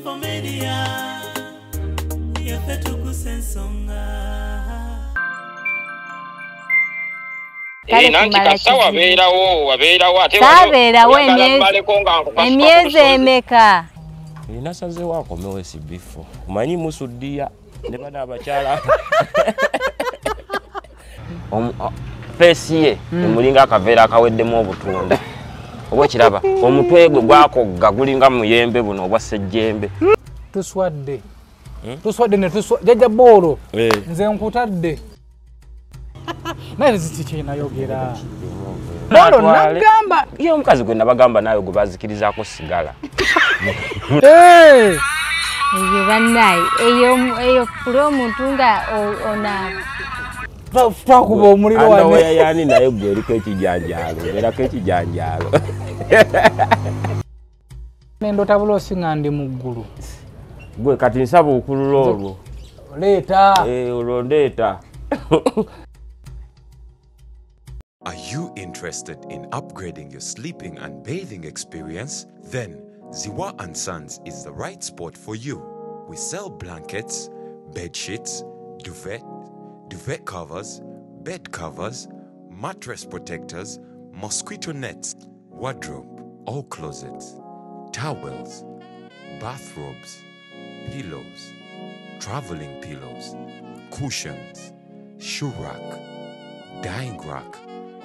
Infomedia yafetu kusensonga nanti kasawa wabeerawo ate sabeerawo emyezi emeka nasaze wakomewo esibifo kumanyi musuddiya ne bana abakyala feesi ye emulinga akaveera akaweddemu obutunda oba ekiraba omutwe gwe gwakogga gulinga muyembe buno obwa ssejjembe tuswadde ne jajja boolo nze nkutadde naye zikikinayogera boolo nagamba ye omukazi gwe nabagamba naawe gwe bazikirizaako sigala eyo bannaye eyo pula omuntu nga ona twakuba omuliro wane yani naye gwe eriko ekijanjaalo erako ekijanjaalo nendota buloosi nga ndi mu ggulu gwe kati nsaba okulula olwo leeta olwo ndeeta. Are you interested in upgrading your sleeping and bathing experience? Then Ziwa & Sons is the right spot for you. We sell blankets, bed sheets, duvet covers, bed covers, mattress protectors, mosquito nets, wardrobe, all closets, towels, bathrobes, pillows, traveling pillows, cushions, shoe rack, dyeing rack,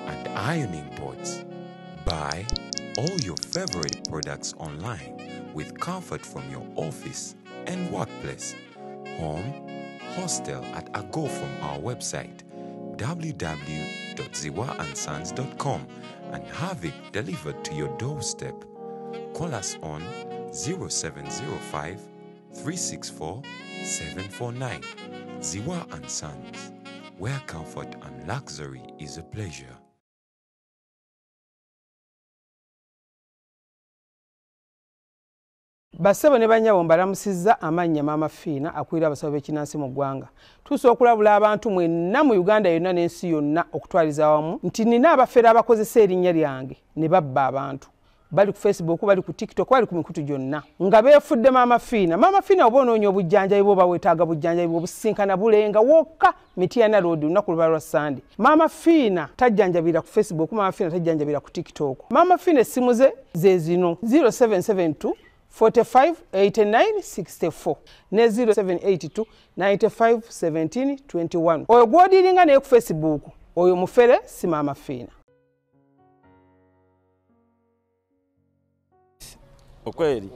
and ironing boards. Buy all your favorite products online with comfort from your office and workplace, home, hostel at a go from our website www.ziwaansons.com and have it delivered to your doorstep. Call us on 0705 364 749. Ziwa & Sons, where comfort and luxury is a pleasure. Basebo ne banyabo mbalamusizza amanya Mama Fiina akwira abasawo b'ekinnansi mu ggwanga. Tuso okulabula abantu mwenna mu Uganda yonna n'ensi yonna okutwaliza wamu nti nina abafera abakozesa erinnya lyange ne babba abantu. Bali ku Facebook, bali ku TikTok, bali ku mikutu gyonna. Nga beefudde Mama Fiina. Mama Fiina oba onoonya obujjanjabi bwo bawetaaga bujjanjabi bwo businkana bulenga wokka Mityana Road lunaku luba lwa Sunday. Mama Fiina tajjanjabira ku Facebook, Mama Fiina tajjanjabira ku TikTok. Mama Fiina essimu ze zino 0772 45 89 64 ne 0782 95 17 21. Oyo gwodiringa naye ku Facebook oyo mufere si Mama Fiina. Okweli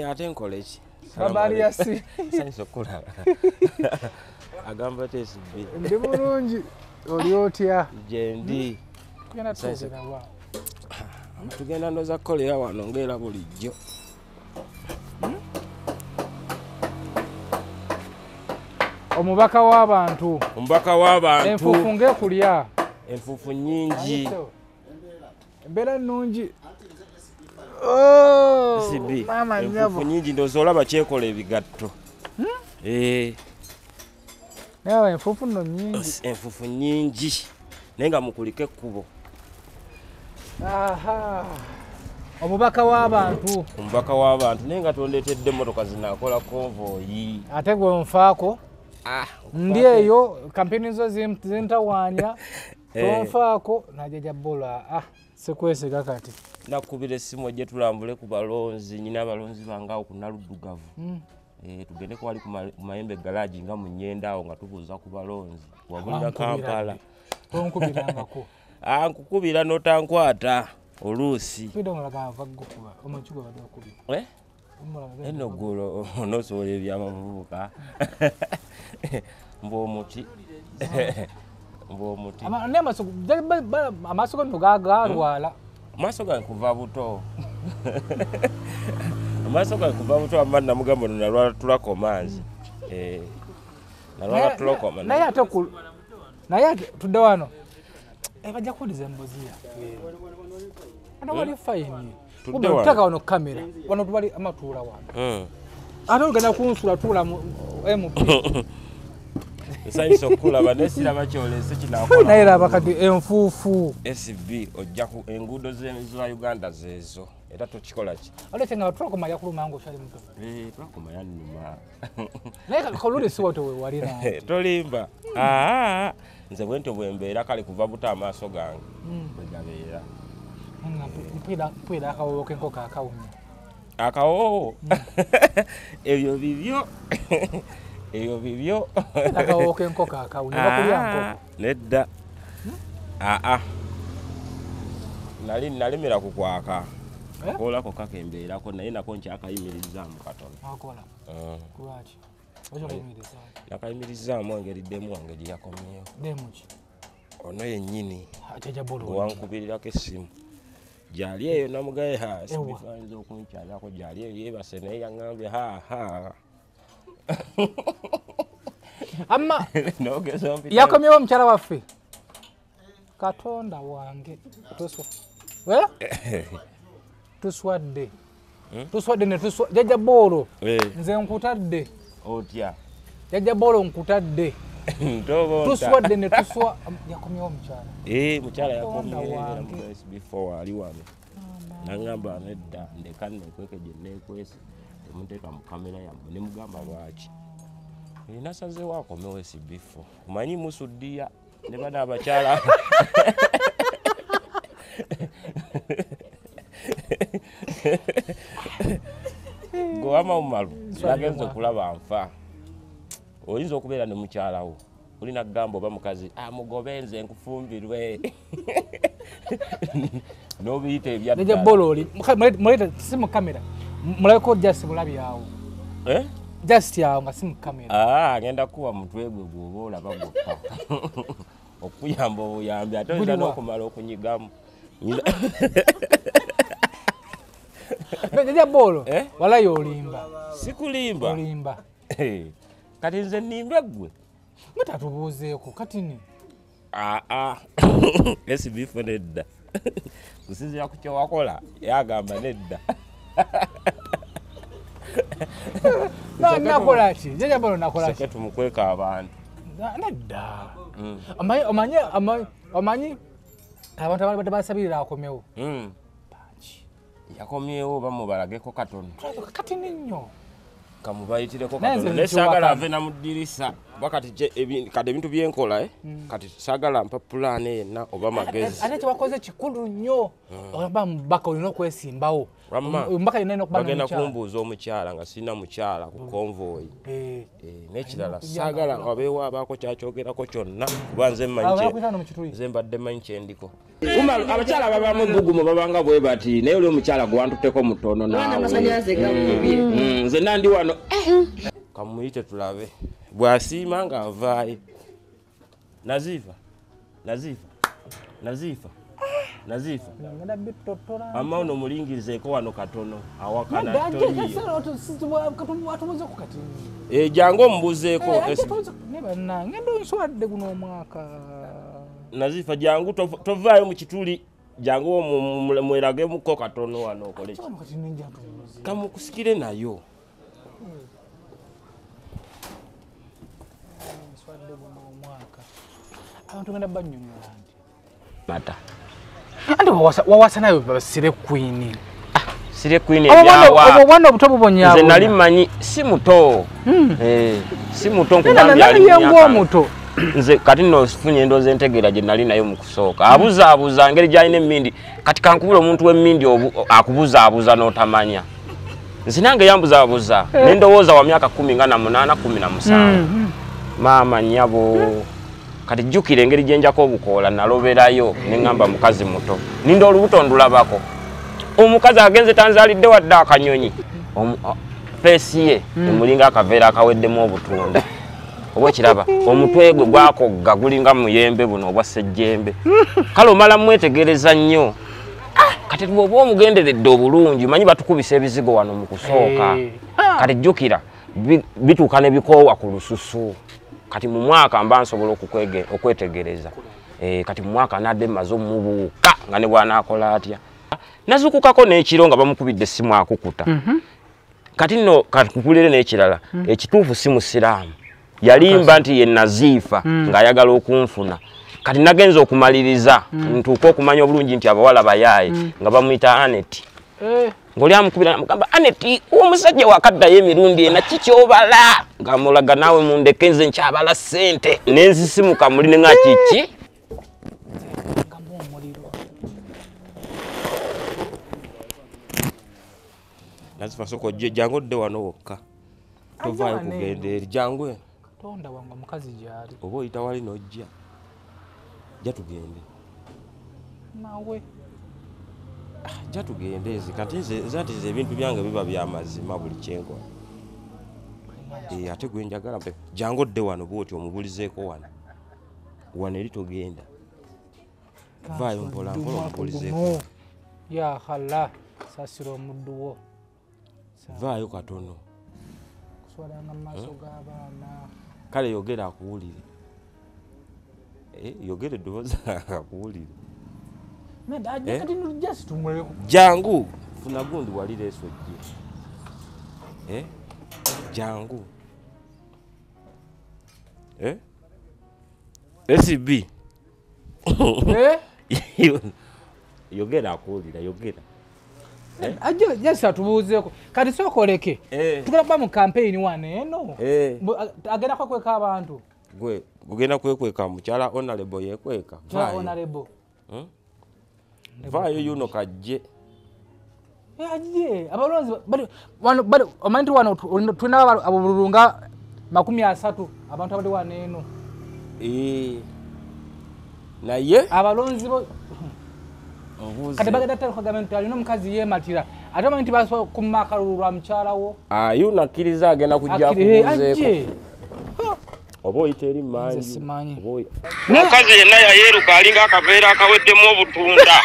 ate nkola ki babali yasi sanso kola agamba tesibbi ndi bulungi oli otya jendi tugenda ndoza kolera wano ngera bulijjo omubaka w'abantu enfufu ng'ekulya enfufu nyingi embeera nnungi sibi enfufu nyingi ndoza olaba kyekola ebigatto naye enfufu nno nyingi enfufu nyingi naye nga mukulika ekkubo. omubaka w'abantu naye nga tondeetedde emmotoka zinakola konvoyi ate gwe nfaako ndi eyo kampeni zo zintawaanya tonfaako najaja bola sikwesiga kati nakubira essimu ejje tulambule ku balonzi nyina abalonzi bangawo ku Naluddugavu tugende ko wali ku Mayembe garage nga mu Nnyenda awo nga tubuuza ku balonzi wabulira Kampala tonkubirangako nkukubira notankwata oluusi eno ggulo onosobola ebyamavubuka mb'omuti amaaso gano gagalwala amaaso gange kuva buto amma namugamba no nalwala tulakomanzi nalwala tulokoma naye ate tudde wano bajja kuwuliza embuziya ana wali fayini utaka wano kamera wano tubali amatuula wano ate ogenda kunsula tuula mu MP esayinza okulaba nesiraba kyolese kinakola naye laba kati enfuufu SB ojja ku enguudo za Uganda zeezo era tukikola ki oletse nga twakomaya kuluma ngo shali muto twakomaya nnuma naye kalule si wote we walina tolimba nze bwentyo bwembeera kale kuva buta amaaso gange bwegabeera mpwira akawowo k'enkoko akawumya akawowo ebyo bibyo ebyo bibyo akawowo k'enkoko akawumya bakulya nkoko nedda nalimira kukwaka kolako kakembeerako naye nako nkyakayimirizaamu katono akola kulwaki nakayimirizaamu engeri ddemu wange gye yakomyewo demuki ono yennyini wankubiririrako essimu gyali eyo namugaye sibifaanyiza okunkyalako gyali eyo yeebase naye yaŋŋambye amma yakomyewo omukyala waffe katonda wange tuswadde ne jajja boolo nze nkutadde otya jajja boolo nkutadde tuswadde ne tuswa yakomyewo omukyala mukyala yakomyewo ali wano naŋŋamba nedda ndeka nekweke gye neekwese temuteeka mu kamera yammwe ne mugamba lwaki nasazeewo akomewo SB4 omanyi musuddiya ne bana abakyala gowama mumalu nagenza okulaba nfa oyinza okubeera ne mukyalawo olina kugamba oba mukazi mugobe nze nkufumbirwe n'obiyita ebyabololi muleta si mu kamera mulabeko just mulabyawo just yawo nga si mu kamera agenda kuwa mutwe gwe gwoba olaba gwokka okuyamba obuyambi ate oyinza n'okumala okunyigamu jajja boolo walayo olimba sikulimba olimba kati nze nnimbe ggwe mutatubuuzeeko kati ni SB4 nedda kusinzira ku kyewakola yagamba nedda nakola ki jajja boolo nakola ki tumukweka abantu nedda omanyi abantu abali basabirira akomewo yakomyewo bamubalageko katono kati ninyo kamubayitireko katono nesagala ave namudirisa bakati kati ebintu byenkola kati sagala mpa pulaani yenna oba magezi ate kyewakoze kikulu nnyo olaba mubaka olina okwesimbawo bagenda kumbuuza omukyala nga sirina mukyala ku konvoyi n'ekirala sagala wabeewo abaako kyakyogerako kyonna kuba nze mbadde manyi kyendiko abakyala babamu ebugumu babanga bwe bati naye oli omukyala gwantutteko mutono nze nandi wano kamuyite tulabe bw'asiima ng'avaayo nazifa amma ono mulingirizeeko wano katono awakana jangu omubuuzeeko ngenda onswadde guno omwaka nazifa jangu tovaayo mu kituli jangu mweragemuko katono wano okole kamukusikire nayo abantu genda bannyonnyola mata andi wawasa nayo sire queen sire queen obwana obuto bubonyawo nze nali mmanyi si muto si muto nkugambye ali omuto nze kati nno sifunye endoozi entegeera gye nali nayo mu kusooka abuzaabuza ngeri gy'alina emmindi kati kankubula omuntu w'emmindi akubuzaabuza n'otamanya nze nange yambuzaabuza ne ndowooza wa myaka 18 17 maama nnyabo kati jjukira engeri gye njako obukoola naloberayo ne ŋŋamba mukazi muto ninda olubuto ndulabako omukazi agenze tanzaalidde wadde akanyonyi feesi ye emulinga akaveera akaweddemu obutunda oba ekiraba omutwe gwe gwakogga gulinga muyembe buno obwa ssejjembe kale omala mwetegereza nnyo kati bw'oba omugenderedde obulungi manyi batukubisa ebizigo wano mu kusooka kati jjukira bituuka ne bikoowa ku lususu kati mu mwaka mba nsobola okwetegereza kati mu mwaka nadde mmaze omubuuka nga ne bw'anaakola atya nazukukako n'ekiro nga bamukubidde essimu akukuta kati nno kukulire n'ekirala ekituufu si musiraamu yalimba nti ye Nazifa ng'ayagala okunfuna kati nagenza okumaliriza ntuuka okumanya obulungi nti abawala bayaaye nga bamuyita Aneti ng'oli amukubira namugamba Aneti omusajja wakaddayo emirundi ena kikyobala ngamulaga naawe mundeke nze nkyabala ssente nenzisimuka muli ne nga kiki nazifa soko jangu odde wano wokka tovaayo kugenda eri jangu tonda wange omukazi gyali oba oyita wali n'ojja jja tugende nawe jja tugende kati nti ebintu byange biba byamazima buli kyenkola ate gwe njagala mpe jangu odde wano bwoti omubulizeeko wano eri togenda vaayo mpola mpola omubulizeeko ya hala sasira omuddu wo vaayo katono kuswalanga mu maaso g'abaana kale yogera akuwulire yogera eddoboozi akuwulire jangu funa gundi wali leeso gye jangu SB yogera akuwulira yogera Yes, atubuuzeeko kati sookoleke tugenda kuba mu campaign wano eno agenda kwekweka abantu gwe gugenda kwekweka mukyala honorable yekweka honorable vaayo yuno kajje ajje abalonzi bali omanyi nti wano tulina abululunga 30 abantu abali wano eno naye abalonzi bo kati bagenda tali kugamba nti alina omukazi yeematira ate omanyi nti basobola kumumakalulu lwa mukyala wo yuno akkiriza agenda kujja kubuuzeeko oba oyita eri mangi omukazi yenna yayeeruka alinga akaveera akaweddemu obutunda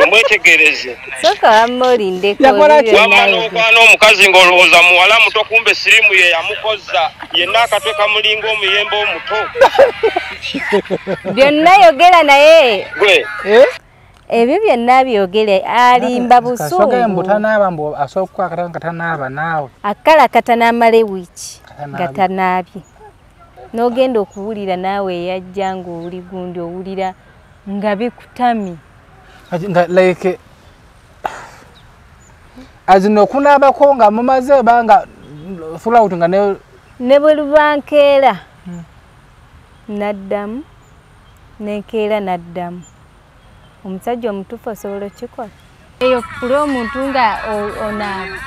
omwetegereze soka wamulindeko wamma n'okwana omukazi ng'olowooza muwala muto kumbe sirimu ye yamukoza yenna akatwe kamulinga omuyembe omuto byonna yogera naye gwe ebyo byonna byogere alimba busungu akala katanamale wiiki gatanaabye n'ogenda okuwulira naawe eyajja ng'owuli gundi owulira nga bikutamye like azino okunaabako nga mumaze banga fulawuti nga ne bwe lubankeera naddamu nenkeera naddamu omusajja omutuufu osobola okikola eyo pula omuntu nga onaaba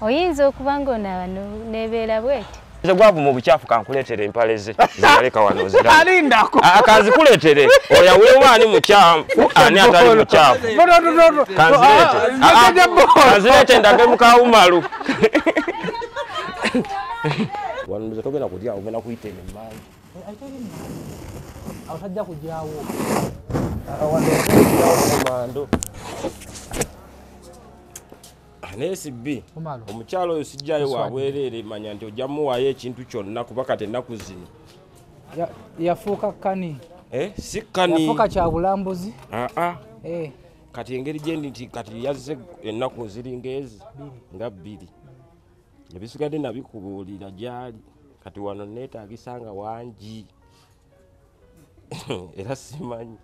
oyinza okuba nga onaaba nebeera bweti nze gwavu mu bukyafu kankuleetere empale ze zimaleka wano alindako akazikuleetere oya weewaani mukyafu ani atali mukyafu kanzireete ndage mukawumalu wano nze togenda kutya ogenda kuyita emmanga abatajja kujyawo komando NSB omukyalo oyo sijjayo wabwereere manya nti ojja muwaayo ekintu kyonna kuba kati ennaku zino yafuuka kani si kani yafuuka kyabulambuzi kati engeri gyendi nti kati yazze ennaku ziringa ezi nga 2 ebisigadde nabikubuulira gyali kati wano neetaagisa nga wangi era simanyi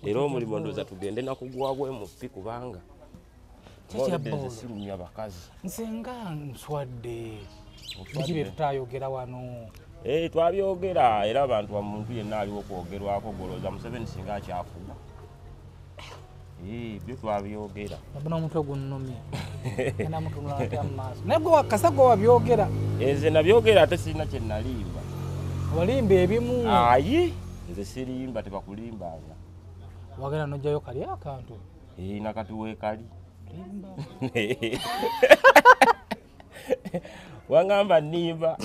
era omulimu ndooza tugende nakugwabwe mupi kubanga sirumya bakazi nsenga nswadde ekibe tutayogera wano twabyogera era abantu bamuntu yenna aliwo okwogerwako golooza Museveni singa akyafuga byo twabyogera abona omutwe gunnomye ena mutunula ate amaaso naye gwe wakasa gwe wabyogera nze nabyogera ate sirina kye nalimba walimba ebimu ayi nze sirimba tebakulimbanga wagenda nojjayo kali akantu nakati weekali wangamba nimba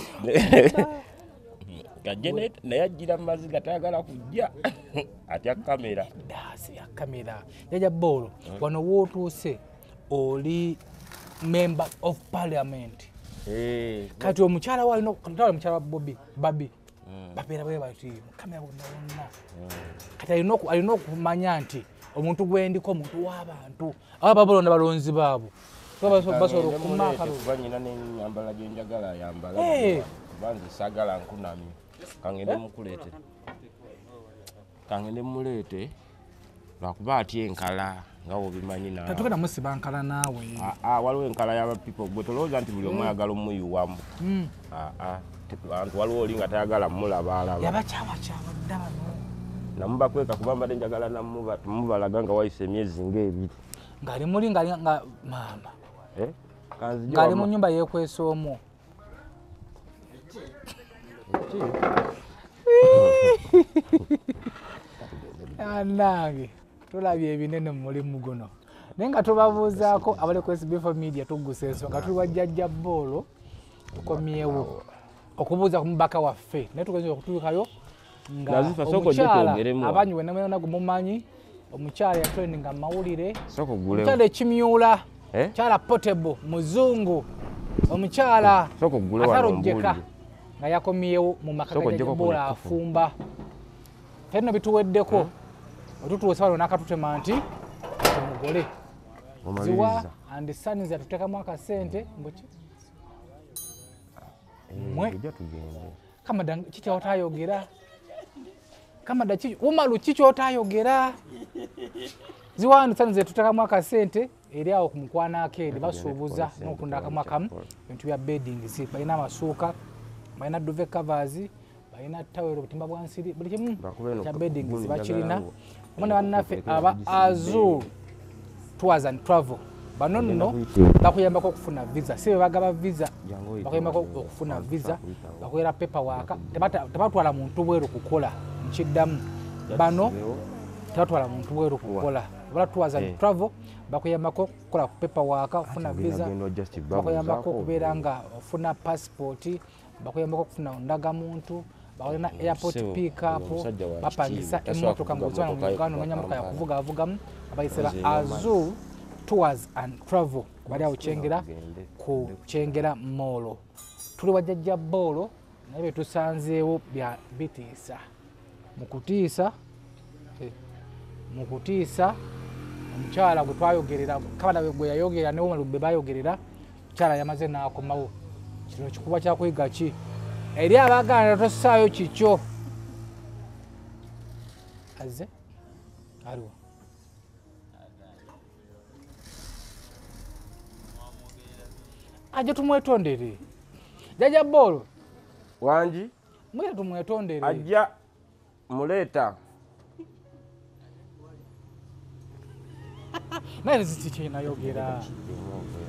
gajenet naye ajjira mu mazzi gatayagala kujja atya kamera daasi ya kamera jaja bolo wano wootuuse oli member of parliament kati omukyala walina omukyala wa babi babeera bwe bati mukamera bonna bonna kati alina okumanya nti omuntu gwendiko omuntu w'abantu aba babalonda balonzi baabo basobola okumaakaluba nyina nenyambala gyenjagala yambala banze saagala nkunamye kangende mukuleete kangende mmuleete lwakuba ati enkala nga wobimanyi nawe tatugenda musiba nkala naawe waliwo enkala y'aba people gwe tolowooza nti buli omu ayagala omuyuwamu abantu waliwo oli nga tayagala mulaba alaba yabakyawakyaba dda bano namubakweka kuba mbadde njagala namubalaga nga wayise emyezi ng'ebiri ng'ali muli nga maama kanzija ng'ali mu nnyumba yeekwesa omwo anange tulabye ebinene mu mulimu guno naye nga tubabuuzaako abali ku SB4 media tugguse ensonga tuli wajjajja boolo tukomyewo okubuuza ku mubaka waffe naye tugenza okutuukayo nga omukyala abanyi wenamwena gumumanyi omukyala yatraininga mawulire omukyala ekimyula mukyala potable muzungu omukyala atarojjeka nga yakomyewo mu maka gajjajjaboola afumba fenno bituweddeko otutuusa wano n'akatutema nti omugole ziwa and sons yatuteekamu akasente mbuki mwe kamada kikyotayogera kamada umalu kikyotayogera ziwa and sons yatuteekamu akasente eri awo ku mukwana akeedi basuubuza n'okundakamu akamu ebintu bya beddings balina amasuuka balina duve covers balina tawero obutimba bwa nsiri buli kimu kya beddings bakirina omwana bannaffe aba Azul Tours and Travel bano nno bakuyambako okufuna visa si bagaba visa bakuyambako okufuna visa bakwera paperwork tebatwala muntu bweru kukola nkiddamu bano tebatwala muntu bweru kukola bala Tours and Travel bakuyambako okukola paperwork okufuna visa bakuyambako okubeera nga ofuna passport bakuyambako okufuna ndagamuntu balina airport pick up bapangisa emmotoka ng'ozwana mu Uganda n'onyamuka yakuvugavugamu abayisira Azul Tours and Travel bali awo Kyengera ku Kyengera Mall tuli wajjajja boolo naye betusanzeewo bya bitiisa mu kutiisa omukyala gwe twayogerera kabada gwe yayogerera ne Umaru be bayogerera omukyala yamaze n'akomawo kino kikuba kyakuyiga ki eri abaganda tosaayo kikyo aze aliwo aje tumwetondere jajja boolo wangi mwete tumwetondere ajja muleeta naye zikikinayogera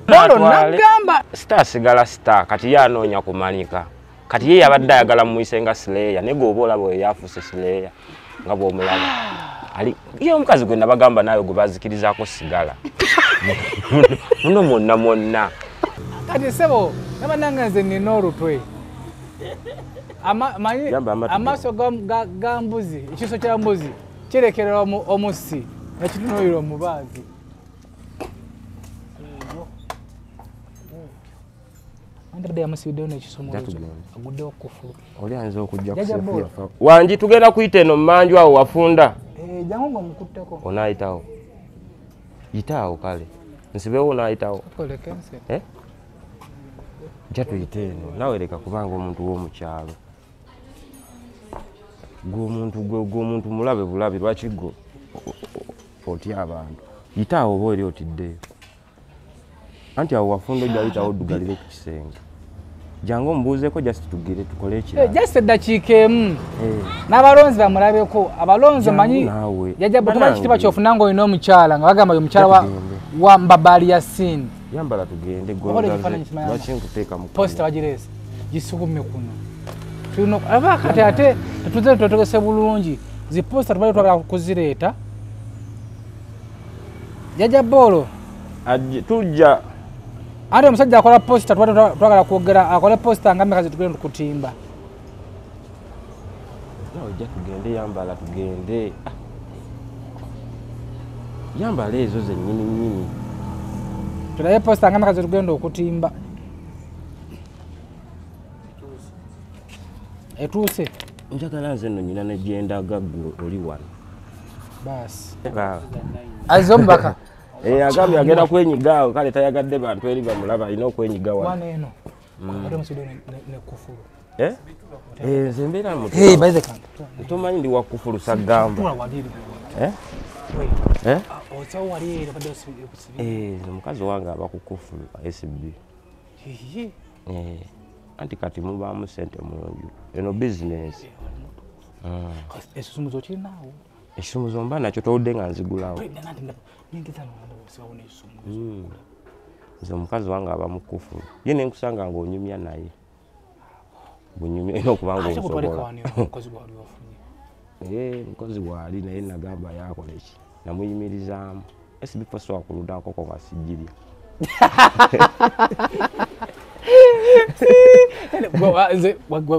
boolo nagamba star sigala star kati ye anoonya kumanyika kati ye yabadde ayagala mumuyise nga Slayer naye gwe oba olaba oyo yafuuse Slayer nga bw'omulaba ye omukazi gwe nabagamba naawe gwe bazikirizaako sigala muno mwonna kati sebo nabananga nze nina olutwe amaaso ga mbuzi ekiso kya mbuzi kirekerera omusi nekitunuulira omubaazi andabadde yamusibiddeyo n'ekisomo aguddewo kufulu oli ayinza okujja kusefuyafa wangi tugenda kuyita eno mmanju awo wafunda jangu ng'omukutteko onaayitawo yitaawo kale nsibewo onaayitawo jja tuyite eno nawe leka kubanga omuntu w'omukyalo gweomuntu mulabe bulabe lwaki gwe otya abantu yitaawo oba eri otiddeyo anti awo wafunda ojja yitawo oddugalire ku kisenge jangu omubuuzeeko just tugire tukole ekirala just eddakiika emu n'abalonzi bamulabeko abalonzi manyi tumanyi kitiibwa kyofuna ng'olina omukyala nga bagamba omukyala wa Mbabali Yasin yambala tugende lwaki nkuteeka mu posita bagireese gisukume kuno aba kati ate tetuze tutegese bulungi ziposita tubale twagala kuzireeta jajja boolo tujja ate omusajja akola posita twagala kwogera akole posita nga mmeka zitugende tukutimba ojja tugende yambala tugende yambala ezo zennyini tulabe posita nga mmeka zitugenda okutimba etuuse njagala nze nno nyina negyendaga ggwe oli wano baasi azze omubaka agambye agenda kwenyiga awo kale tayagadde bantu eri bamulaba alina okwenyiga wano eno nekufulu nze mbeera tomanyi ndi wakufulu sagamba Ozo wali era bado sibi. Mukazi wange abakukufu SB. Anti kati mubamu sente munju. Eno business. Esumuzo kiri nawo. Esumuzo mba nakyo toludde nga nzigulawo. Nze mukazi wange abamukufu. Ye nenkusanga ng'onyumya naye. Bunyumya eno kubanga osobola. Mukozi wali naye nagamba yakola ki. Namuyimirizaamu. SB poso wakuludako ko basijjirya.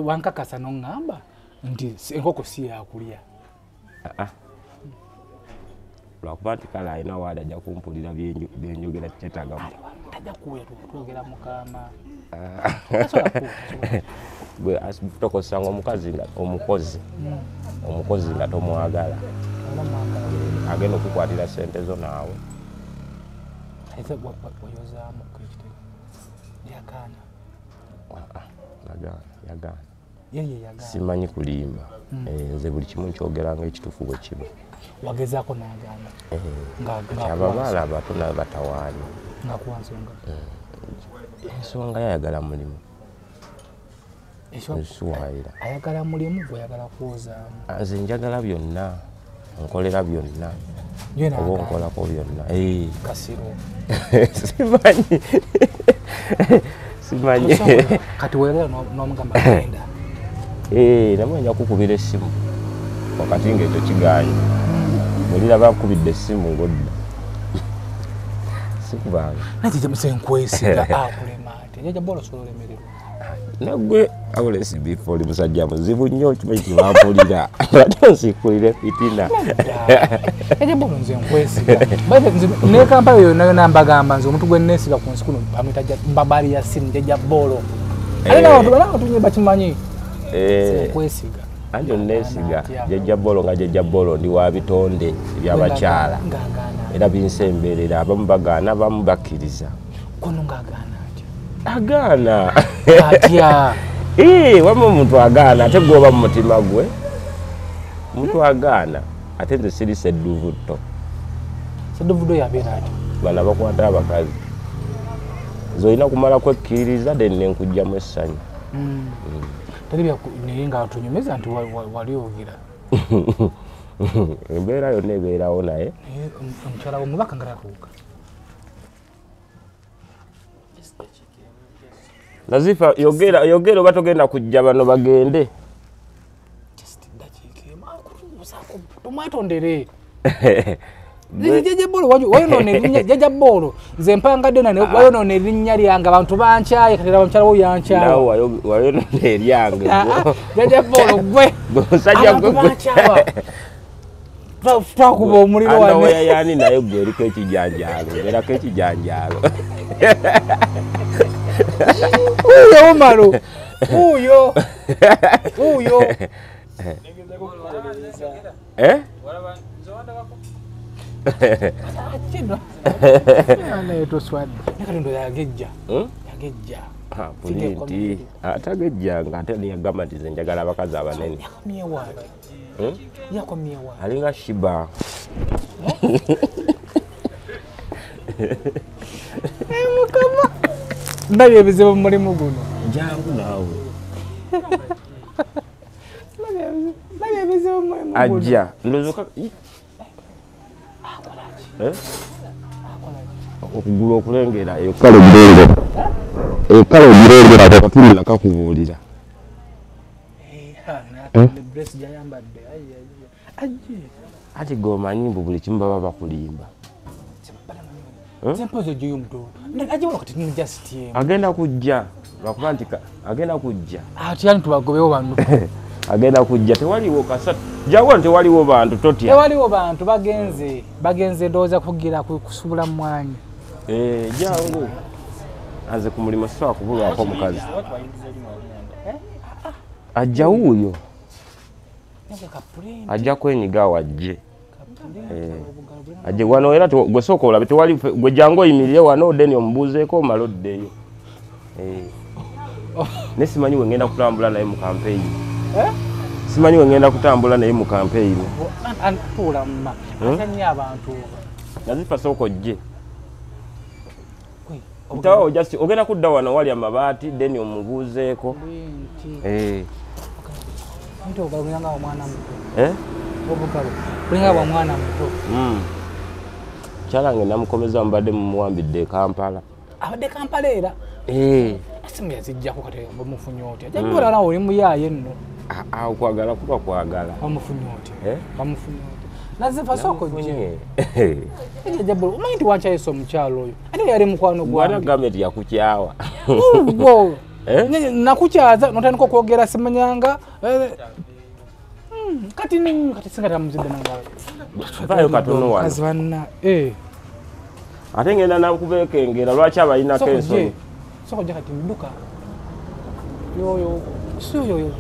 Wankakasa n'ongamba nti enkoko si yakulya. Lwakuba nti kale alina waali ajja kumpulira byenjogera tetagamu. Tajja kuwera twogera mukama. Gwe tokosanga omukozi nga tomwagala. Agenda okukwatira sente zo naawe. Yagaana. Simanyi kulimba. Nze buli kimu nkyogeranga ekituufu bwe kiba. Wagezaako n'agaana. Ababaala abato batawaani. Ngakuwa nsonga. Ensonga yayagala mulimu. Nsuwaayira. Ayagala mulimu gwe ayagala kuwozaamu. Nze njagala byonna. Nkolera byonna. Oba nkolako byonna. Kasiro. Simanyi. Kati weerera n'omugamba agenda. Namwe nja kukubira essimu. Wakati ng'ekyo kigaanye. Mulira bakubidde essimu ng'odda. Sikubanga. Nati jamuse nkwesiga akulema ate. Jaja bolo solo lemerero. Nagwe awole SB oli musajja muzibu nnyo kimanyi kibampulira. Ate onsikulire fitina. Jaja bolo nze nkwesiga. Bale nze ne kampala yonna mbagamba nze omuntu gwe nesiga ku nsi kuno amwita mbabali ya simu jaja bolo. Alina abantu bana bakimanyi. Nkwesiga. Anjo nesiga jaja bolo nga jaja bolo ndi wa bitonde ebyabakyala. Era binsemberera abamu bagaana abamu bakkiriza. Kono ngagaana atya. Agaana. Atya. Wama omuntu agaana ate gwoba mu mutima gwe. Omuntu agaana ate nze siri Sedduvuto. Sedduvuto yabeera atya. Bana bakwata abakazi. Zoyina kumala kwekkiririza then nenkujjamu essanyu. Talibya naye nga tunyumeza nti wali ogira. Embeera yonna ebeerawo naye. Omukyala w'omubaka nga yakuuka. Nazifa yogera oba togenda kujja bano bagende. Tomwatondere. Jaja bolo wayonone jaja bolo nze mpangadde nane wayonone erinnya lyange abantu bankyaye kati abamukyala wo yankyaye. Nawe wayonone eryange. Jaja bolo gwe. Musajja gwe. Twakuba omuliro wane. Anda yani naye gwe eriko ekijanjaalo. Erako ekijanjaalo. Uyo omalo. Uyo. Ana to swad. Nakando yagejja. Yagejja. Pulinti. Atagejja nga ate yagamba nti njagala abakazi abanene. Yakomyewa. Yakomyewa. Alinga shiba. Mukama. Ndabye ebizibu mulimu guno. Jangu naawe. Ndabye ebizibu mulimu guno. Ajja. Ndozoka. Okugula okulengera ekalo birenge. Ekalo birenge nakatulira kakubuulira. Bless jayambadde. Ajje. Ati gomanyi mbu buli kimu baba bakulimba. Sempozo joyo mtu. Ndaje wakati ni just yeye. Agenda kujja. Lwakuba nti agenda kujja. Ati yani tubagobewo bantu. Agenda kujja tewaliwo kasatu. Jawa tewaliwo bantu totya. Tewaliwo bantu bagenze ndowooza kugira kusubula mwanya. Jangu. Aze ku mulimo sawa kubulwako mukazi. Ajja wuyo. Ajja kwenyiga wajje. Ajje wano era gwe soko olabe tewali gwe jangu oyimirire wano deni omubuuzeeko omaloddeyo. Nesimanyi we ngenda kutambula naye mu campaign. simanyi wengenda kutambula naye mu campaign antula mma atanya abantu nazifa soko je ntawo just ogenda kudda wano wali amabaati then omubuzeeko nto balunga omwana muto obukalo kulinga wa mwana muto Chalange namukomeza mbadde mumuwambidde Kampala abadde Kampala era asimu yazijjako kati bamufunyoti ajabula nawo oli muyaye nno okwagala kuba kwagala bamufunyoti bamufunyoti nazifa soko je ajabula omanyi nti wancha yeso omukyalo oyo ate yali mukwano gwana gavumenti yakukyawa nakukyaza notandika okwogera simanyanga kati singa tamuzidde nangala vayo katono wano kazwanna ate ngenda nakubekengera lwaki abalinako ensonyi soko je kati mduka yoyo siyoyo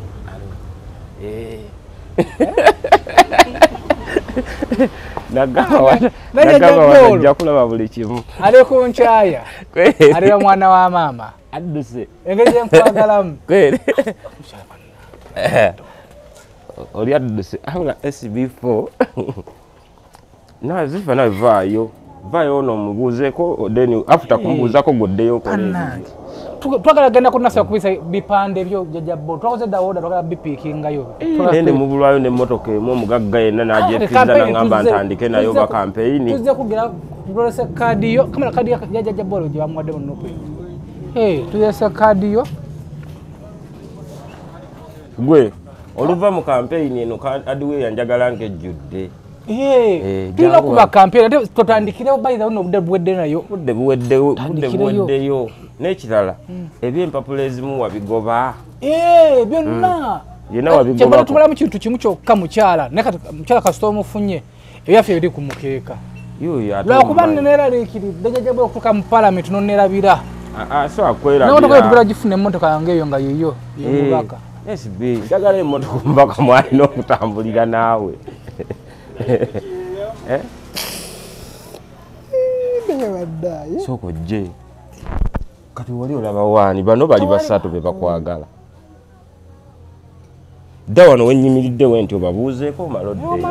nagamba wajja kulaba buli kimu ali ku nkyaya ali mwana wa mama adduse engeri yenkwagalamu kweri oli adduse abula SB4 nazifa nawe vaayo ono mubuuzeeko then after kumubuuzako goddeyo twagala genda kunasa kubisa bipande byo jajabo twakoze dawoda twagala bipikingayo nende mubulwayo n'emmotoka emu omugagga yenna n'agyekkiza n'angamba ntandike nayo ba campaign tuzze kugira kulose kadiyo kamala kadiyo ya jajabo gye bamuwadde mu nokwe tuzese kadiyo gwe oluva mu campaign eno adiwe yanjagala ngejjudde tulina kuba campaign ate tutandikirewo bayiza buno obudde buwedde nayo budde buweddeyo n'ekirala ebyempapula ezimu wabigoba byonna yena wabigoba kyebala tubala mu kintu kimu kyokka mukyala naye kati mukyala kasita omufunye ebyaffe biri ku mukeeka lwakuba neneraliikiridde jajabwe okutuuka mu palamenti nonerabira so akwerabira nawotokoyo tubala gifuna emmotoka yange eyo nga yiyo yemubaka SB njagala emmotoka omubaka mwalina okutambulira naawe soko je kati wali olaba waani bano bali basatu be bakwagala dda wano wenyimiridde we nti obabuuzeeko omalodde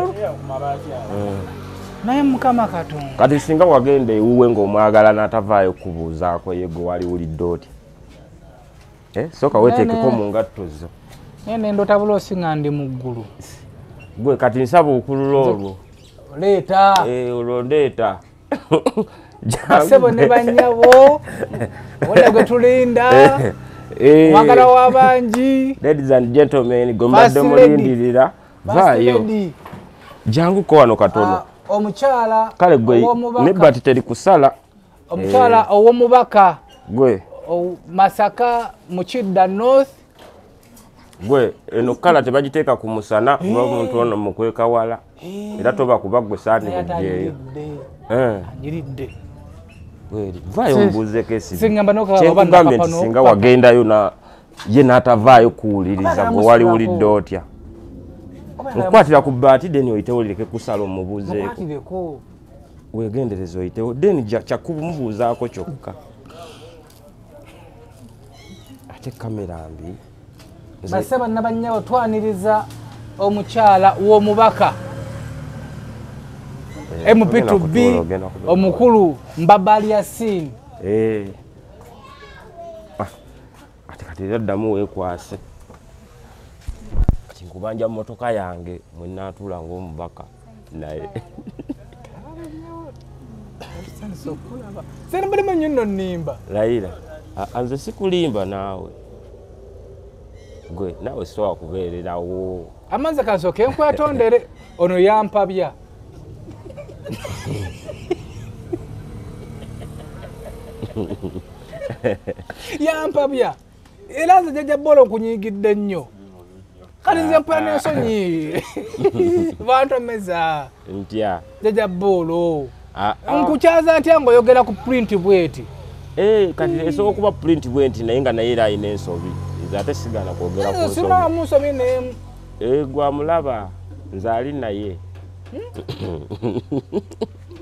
naye mukama Katonda kati singa wagenda ewuwe ng'omwagala n'atavaayo kubuuzaako ye gwe wali wulidde otya soka weteekeko mu ngatto zo naye nendota buloosi nga ndi mu ggulu gwe kati nsaba okulula olwo leeta olwo ndeeta basebo ne bannyabo wala gwe tulinda mwagala w'abangi ladies and gentlemen gwe mbadde mulindirira vaayo janguko wano katono omukyala kale gwe nebati teri kusala omukyala ow'omubaka gwe Masaka Mukidda North gwe eno kala tebagiteeka ku musana kuba omuntu ono mukweka wala era toba kuba gwe saani kujjeeyo anyiridde vaayo omubuuzeeko esikyekugambye nti singa wagendayo ye n'atavaayo kuwuliriza gwe wali wulidde otya nkukwatira ku bbaati deni oyitewo olireke kusala omubuuzeeko wegendereza oyitewo deni kyakumubuuzaako kyokka ate kamera mbi baseba nabanyabo twaniriza omukyala w'omubaka MP2B omukulu Mbabali Yasin ate kati era ddamu weekwase kati nkubanja mu motoka yange mwe naatuula ng'omubaka naye sena bali manyo nno nnimba layira anze sikulimba naawe gwe nawe sowa kubeererawo amanze kansooke nkwetondere ono yampabya yampabya era nze jajaboola okunyigidde nnyo kati nze mpula n'ensonyi bantomeza ntya jajaboolo nkukyaza ntya ng'oyogera ku print bweti kati esobola okuba print bwenti naye nga naye era alina ensobi nze ate sigana kwogera ku nsobi n'emu gwamulaba nze ali naye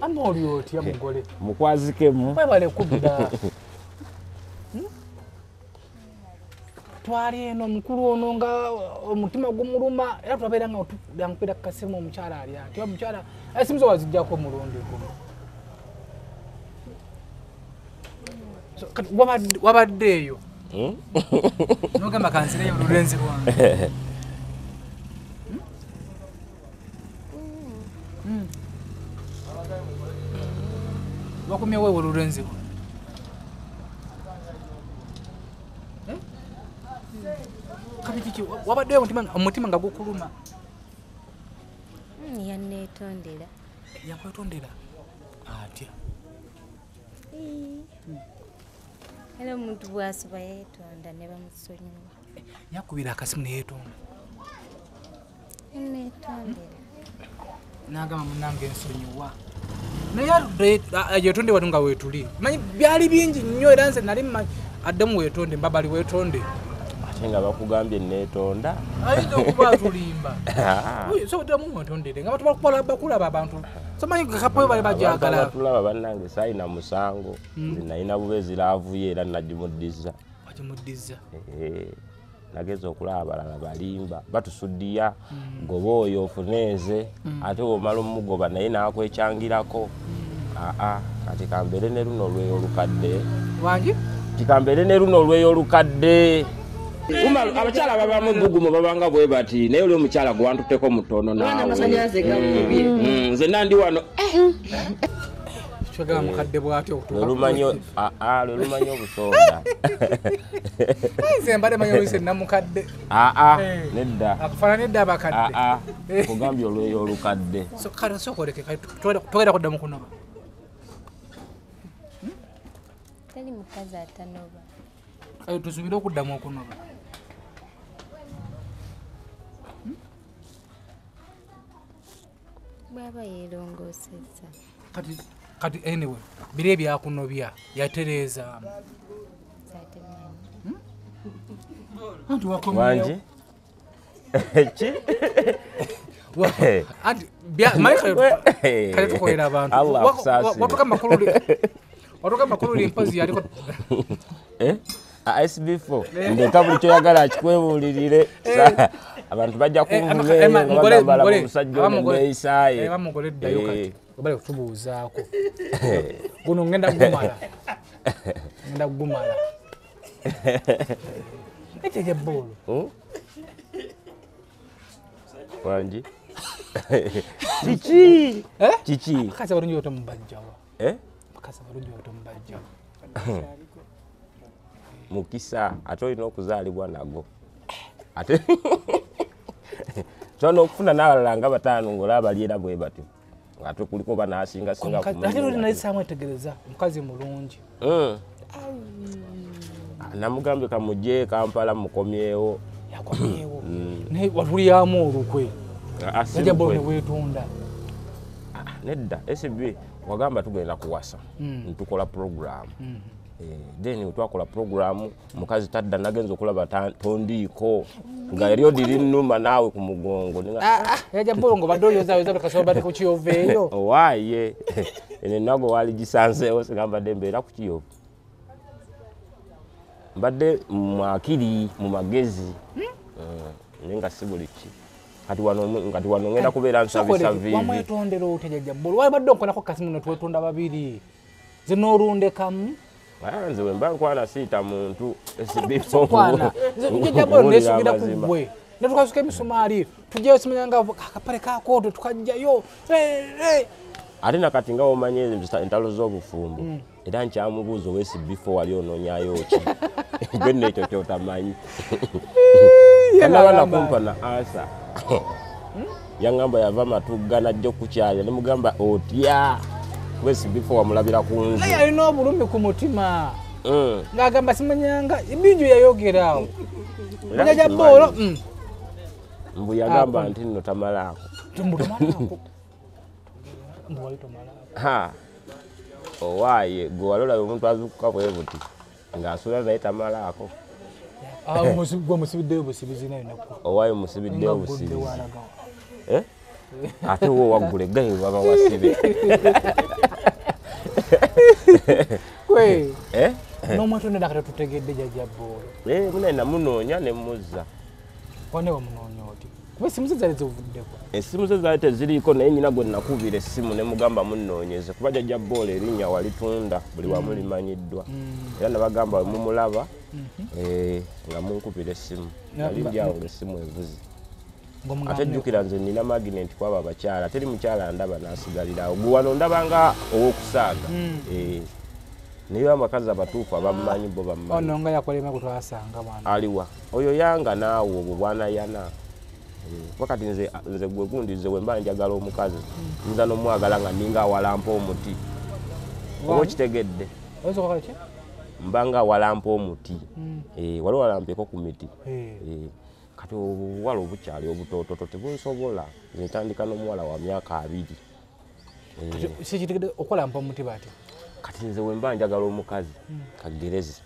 ama oli otya mugole mukwazikemu webale kubbira twali eno mukulu ono nga omutima gumuluma era twabeera nga yankupira kasimu omukyala ali ati omukyala esimu zo wazijjako omulundi guno wabadde eyo nogamba kansireyo olulenzi lwange wakumyewo ewo olulenzi lwange kiki wabadde omutima nga gukuluma yanneetondera yakwetondera atya era omuntu bw'asiba yeetonda ne bamusonyiwa yakubira akasimu neyeetonda neetondera nagamba munange ensonyiwa naye yetonde watu nga weetuli manyi byali bingi nnyo era nze nali addemu weetonde mbabali weetonde nga bakugambye neetonda ayinza okuba atulimba sodamu wetondere nga bakulaba abantu somanyi kapoyo bali bajagala batulaba bannange saayina musango nalina bubezi laavuye era nagimuddiza nageza okulaba abalala balimba batusuddiya goba oyo ofuneeze ate omala omugoba naye nakwekyangirako kati kambeere ne luno olweyo olukadde wangi kikambeere ne luno olweyo olukadde abakyala babamu ebugumu babanga bwe bati naye oli omukyala gwe wantutteko mutono nze nandi wano mukadde bwatyo lwelumanyi obusonda nze mbadde manyi olwise namukadde nedda akufaana nedda abakadde kugambye olweyo olukadde sokoleke togenda kuddamu kunoba tali mukazi atanoba tusubire okuddamu okunoba bwaba yeerongosezza kati anyway biri ebyakunobya yatereezaamu wangi ki kale tukolera abantu watuka makulu limpozi yaliko SB4 ndeka buli kyoyagala akikwebuulirire abantu bajja kunvumagambala omusajja omubeeyisaye bamugoleddayo kati obale kutubuuzaako guno ngenda gumala ekyeje boolo wangi kiki bakazi abalungi otomubajjawa bakazi abalungi otomubajjawa mukisa ate olina okuzaalibwa nago ate tolina okufuna n'abalala nga bataano ng'olaba bali era bwe batyo ate kuliko banaasingasinga ate nalisaamu etegereza omukazi mulungi namugambye kamugye Kampala mukomyewo yakomyewo naye watulyamu olukwe ajabo neweetonda nedda SB wagamba tugenda kuwasa ntukola program then twakola program mukazi tadda nagenza okulaba tondiiko nga eryo diri nnuma naawe ku mugongo yajabo ngo badoyozayoza bakasoba ku kiyoveeyo owaye ene nago wali gisanzeewo sigambadde mbeera ku kiyovu mbadde mwakiri mu magezi nenga si buli ki kati wano ngenda kubeera nsabisa vivi wamwetondera otejajabo wabadde okolako kasimu netwetonda babiri zinoolundekamu nze bwe mba nkwana siita muntu nesubira kugwe netukasuka emisumaali tujjayo simanya nga akapale kakooto tukajjayo ate nakati nga womanye entalo z'obufumbo era nkyamubuuza ow'SB4 wali onoonyayo ki gwe nekyo kyotamanyi anabana kumpa na ansa yaŋŋamba yava matugga najja okukyalira ne mugamba otya ow'SB4 wamulabira ku nzu naye alina obulumi ku mutima ng'agamba simanyanga ebinju yayogeraawo jaja boolo mbu yagamba nti nno tamalaako owaaye gwe walolaba omuntu azukuka bwe buti ng'asula naye tamalaako gwe musibiddeyo busibizi naye owaaye musibiddeyo busibizi ate wo waggule gaye baba wasibe n'omuntu ne nakati tutegedde jajja Boolo. Mune namunoonya ne muzza. Wane wamunoonya oti? Kuba essimu ze zaali zivuddeko. Essimu ze zaali teziriiko naye nnyina gwe nakubira essimu ne mugamba munnoonyeze kuba jajja Boolo erinnya walitunda buli wamu limanyiddwa. Era nabagamba we mumulaba nga munkubira essimu. Nali ndyawo ng'essimu evuze. Ate jjukira nze nina magnet kwaba abakyala teri mukyala ndaba n'asigalirawo gwe wano ndabanga ow'okusaaga. Naye amakazi abatuufu abamumanyi bo bamumanyi. Ono nga yakolema kutwasanga wano. Aliwa oyo yanga naawe obwo bwanayana. Wakati nze gwe gundi nze we mba njagala omukazi nza n'omwagala nga ninga awalampa omuti. Oba kitegedde? Oyinza okukola ki? Mba nga awalampa omuti. Waliwo walampeko ku miti. Kati obuwala obukyali obutoototo tebunsobola nze ntandika n'omuwala wa myaka 2. Kitegedde okulampa omuti bati? Kati nze we mba njagala omukazi kagerezi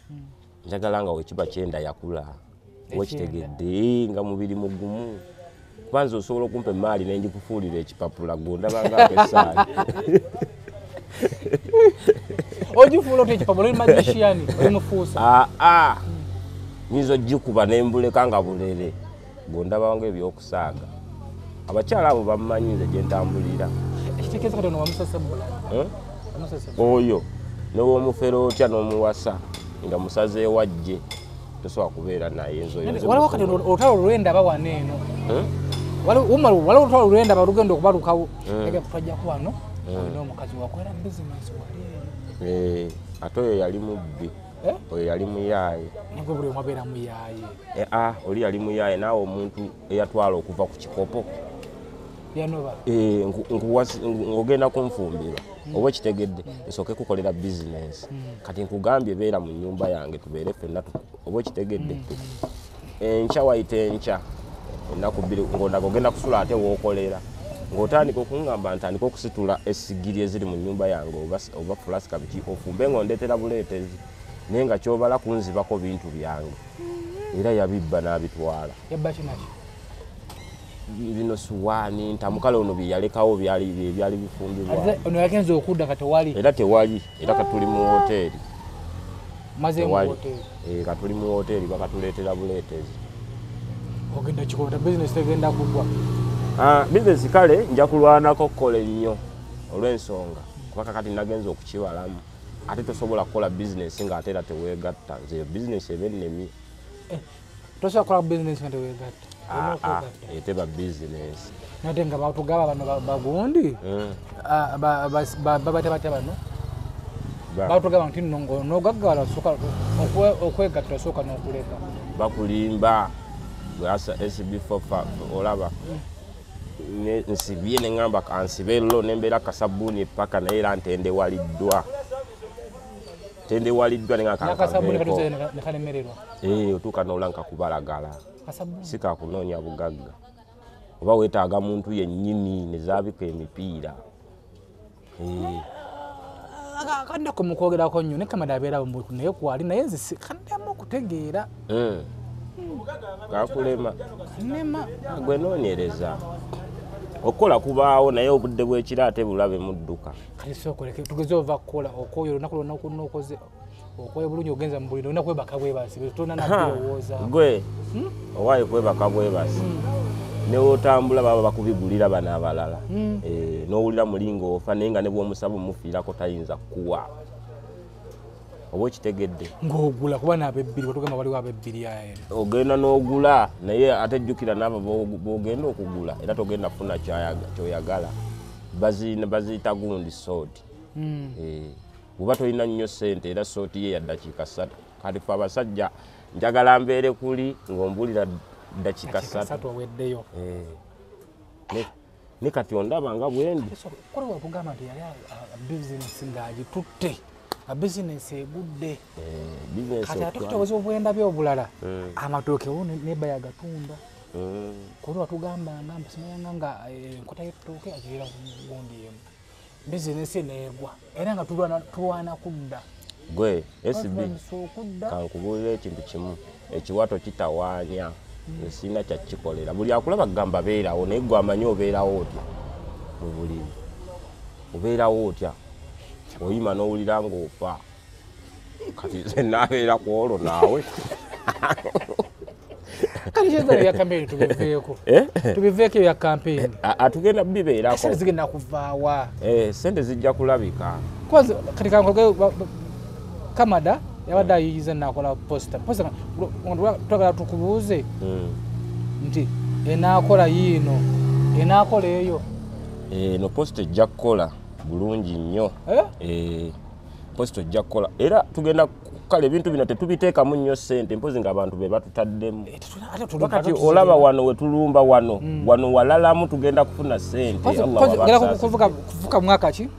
njagala nga wekiba kyenda yakula wekitegedde nga mubiri mugumu kwanza osobola okumpa emaali nenjikufuulira ekipapula gondabanga mpesaali ogifuula oti ekipapula oli magician oli mufuusa nyinza ogikuba nembuleka nga bulere gondabanga ebyokusaaga abakyala abo bamumanyi nze gye ntambulira ekitegeeza kati ono wamusasebula oyo n'owomufero otya n'omuwasa nga musaze wajje tosobola kubeera naye waliwo kati olutalo olwendaba wano eno waliwo olutalo olwendaba lugenda okubalukawo ega twajjaku wano olina omukazi wakolera bizinesi wali ate oyo yali mubbi oyo yali muyaaye nagwe buli omu abeera muyaaye oli yali muyaaye naawe omuntu eyatwala okuva ku kikopo ng'ogenda kunfumbirwa oba kitegedde nsooke kukolera bizinesi kati nkugambye beera mu nnyumba yange tubeere ffenna oba kitegedde enkya wayita enkya ennaku 2 ng'ondaga ogenda kusula ate wookolera ng'otandika okuŋŋamba ntandika okusitula essigiri eziri mu nnyumba yange oba fulasika biki ofumbe ng'ondeetera buleetezi naye nga kyobala kunzibako bintu byange era yabibba n'abitwala yabba kinaki bino suwaani ntamukale ono byeyalekawo byali bifumbibwa ono yagenza okudda ka tewali era katuli mu woteeri maze mu woteeri katuli mu woteeri bakatuleetera buleetezi ogenda kikota bizinesi tegenda kugwa bizinesi kale nja kulwanako kukola ennyo olw'ensonga kuba kakati nagenza okukibalamu ate tosobola kukola bizinesi ng'ate era teweegatta nze bizinesi eba ennemi tosobola kukola bizinesi nga teweegatta eteba bizinesi nate nga batugaba bano bagundi babate batya bano batugaba nti nogaggawala okwegatta osooka n'okuleka bakulimba gasa SB4 olaba nsibye neŋŋamba kansibe lo nembeera kasabuuni paka naye era ntendewaliddwa otuuka noola nkakubalagala si kakunoonya bugagga oba weetaaga muntu yennyini nezaabika emipiira kaddako mukwogerako nnyo ne kamada abeerawo muntu naye kwali naye nze kaddemu okutegeera kakulema gwe noonyereza okukola kubaawo naye obudde bw'ekiro ate bulabe mudduka kati sookoleke tugeze ova kukola okwoyo olunaku lwonna kunookoze okoye bulungi ogenza mu buliro olina kwebaka bwebasi tolina nabyowooza gwe owaayo kwebaka bwebasi neweotambula baba bakubigulira bano abalala n'owulira mulinga ofa naye nga ne bw'omusaba omufiirako tayinza kukuwa oba okitegedde ng'ogula kuba n'abebbiri batugamba waliwo abebbiri ayo ogenda n'ogula naye ate jjukira naabo b'ogenda okugula era togenda kufuna kyoyagala baziyita gundi sooti bw'oba tolina nnyo ssente era sooti ye ya ddakiika 3 kati fe abasajja njagala mbeere kuli ng'ombulira ddakiika 3 oweddeyo ne kati ondaba nga bwendi kola watugamba nti yali bizinesi ng'agitutte bizinesi egudde kati ate kutegeeza obwenda by'obulala amatooke wo neba yagatunda kuli watugamba ngamba simayanga nga enkota y'ettooke agirira ku gundi emu bizinesi neegwa era nga tulwana kudda gwe SB kankubuulira ekintu kimu ekiwato kitawaanya esina kyakikolera buli akulaba kugamba beerawo naye gwe amanyi obeerawo otya mu buliri obeerawo otya oyima n'owulira ng'ofa kati ze nabeera ku olwo naawe kati kyeza ya campaign tubiveeko tubiveeko ya campaign atugenda bibeerako sente zigenda kuvaawa sente zijja kulabika kwanza kati kankoge Kamada yabadde ayiyiza nakola posta twagala tukubuuze nti enaakola yiino enaakola eyo no posta ejja kukola bulungi nnyo posta ejja kukola era tugenda kale ebintu bino tetubiteekamu nnyo ssente mpozi ng'abantu be batutaddemu kati olaba wano wetulumba wano walalamu tugenda kufuna ssente kuvuka mwaka ki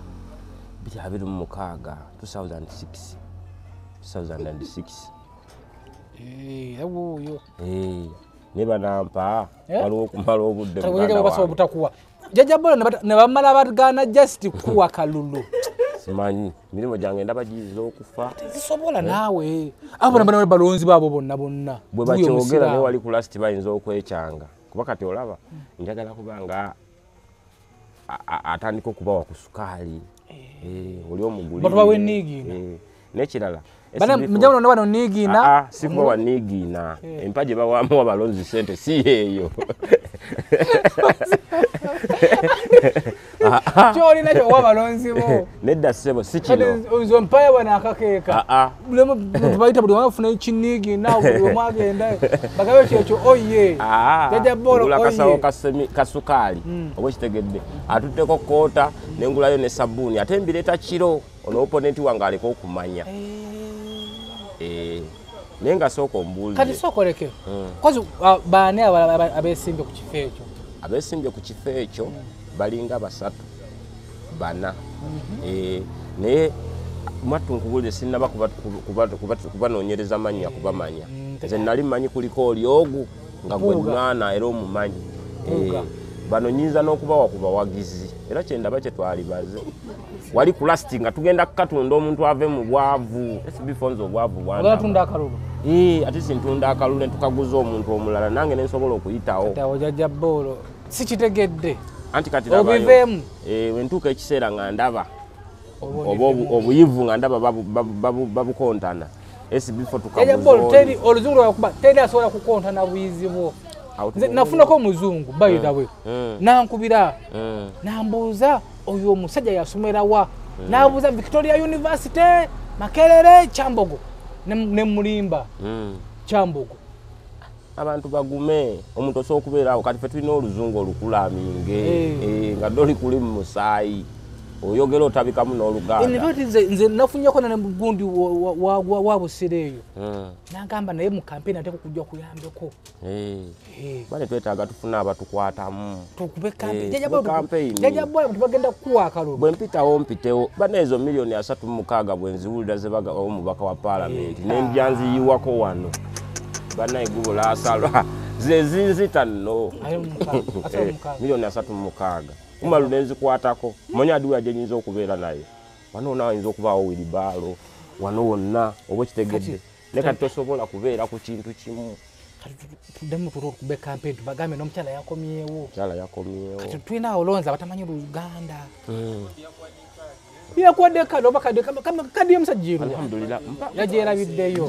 2006 awuyo ne banampa waliwo okumala obudde jjajja Bola ne bamala bagana just kuwa kalulu simanyi mirimo gyange ndaba giyiza okufa zisobola naawe abo bana balonzi baabo bonna bwe bakyogera ne wali ku last bayinza okwekyanga kuba kati olaba njagala kubanga atandika okubawa ku sukaali oli omuguli batu bawe niigiina n'ekirala mujjamuno ne bano niigiina sikuba wa niigiina empa gye bawaamu abalonzi ssente si eyo kyolina kyowa balonzi bo nedda ssebo si kino nzo mpaye bwana akakeeka bayita buli wafuna ekiniigiina buli omwagenda bagabe kyekyo oye jjajja Bola oye kasawo kasukaali oba kitegedde atutteko koota nengulayo ne sabbuuni ate mbireeta kiro ono oponenti wange aleka okumanya naye nga sooka ombuulire kati sookoleke kozi baani abeesimbye ku kifo ekyo abeesimbye ku kifo ekyo balinga 3 4 naye mwattu nkubulire sinnaba kubanoonyereza mannya kubamanya nze nali mmanyi kuliko oli ogu nga gwe mwana era omumanyi bano nyinza n'okubawa ku bawagizi era kyendaba kye twalibaze wali ku lasti nga tugenda kukatunda omuntu ave mu bwavu esibifonza obwavu bwanatunda akalulu ate sintunda akalulu ne tukaguza omuntu omulala nange ne nsobola okuyitawo tawo jjajja Bola si kitegedde anti kati obiveemu wentuuka ekiseera nga ndaba obuyivu nga ndaba babukontana esibifo tukaguza teri oluzungu lwakuba teri asobola kukontana buyizi bwo nafunako omuzungu by the way nankubira nambuuza oyo omusajja yasomerawa nabuuza Victoria University Makerere Kyambogo ne Mulimba Kyambogo abantu bagume omuntu osobola okubeerawo kati fe tulina oluzungu olukulaminge nga doli kuli mu musaayi oyogera otabikamu n'oluganda nze nafunyeko ne gundi wa Busire eyo nagamba naye mu kampeni ate kujja kuyambeko bale twetaaga tufuna abatukwatamu tukube jjajja Bola tubagenda kuwa akalulu bwe mpitawo mpitewo bana ezo miliyoni 36 bwe nziwulira ze omubaka wa paalamenti nembyanziyiwako wano bana egubo laasalwa ze zinzita nno miliyoni 36 umalu nenzikwatako manya aduwa ajenyinza okubeera naye wano wonna wayinza okubaawo wilibaalo wano wonna oba kitegedde ne kati tosobola kubeera ku kintu kimu tuddemu tukube campaign tubagambe n'omukyala yakomyewo kati tulina olonza batamanyi Luganda yakwadde kado bakade kadi y'omusajja alhamdulillah yagyerabiddeyo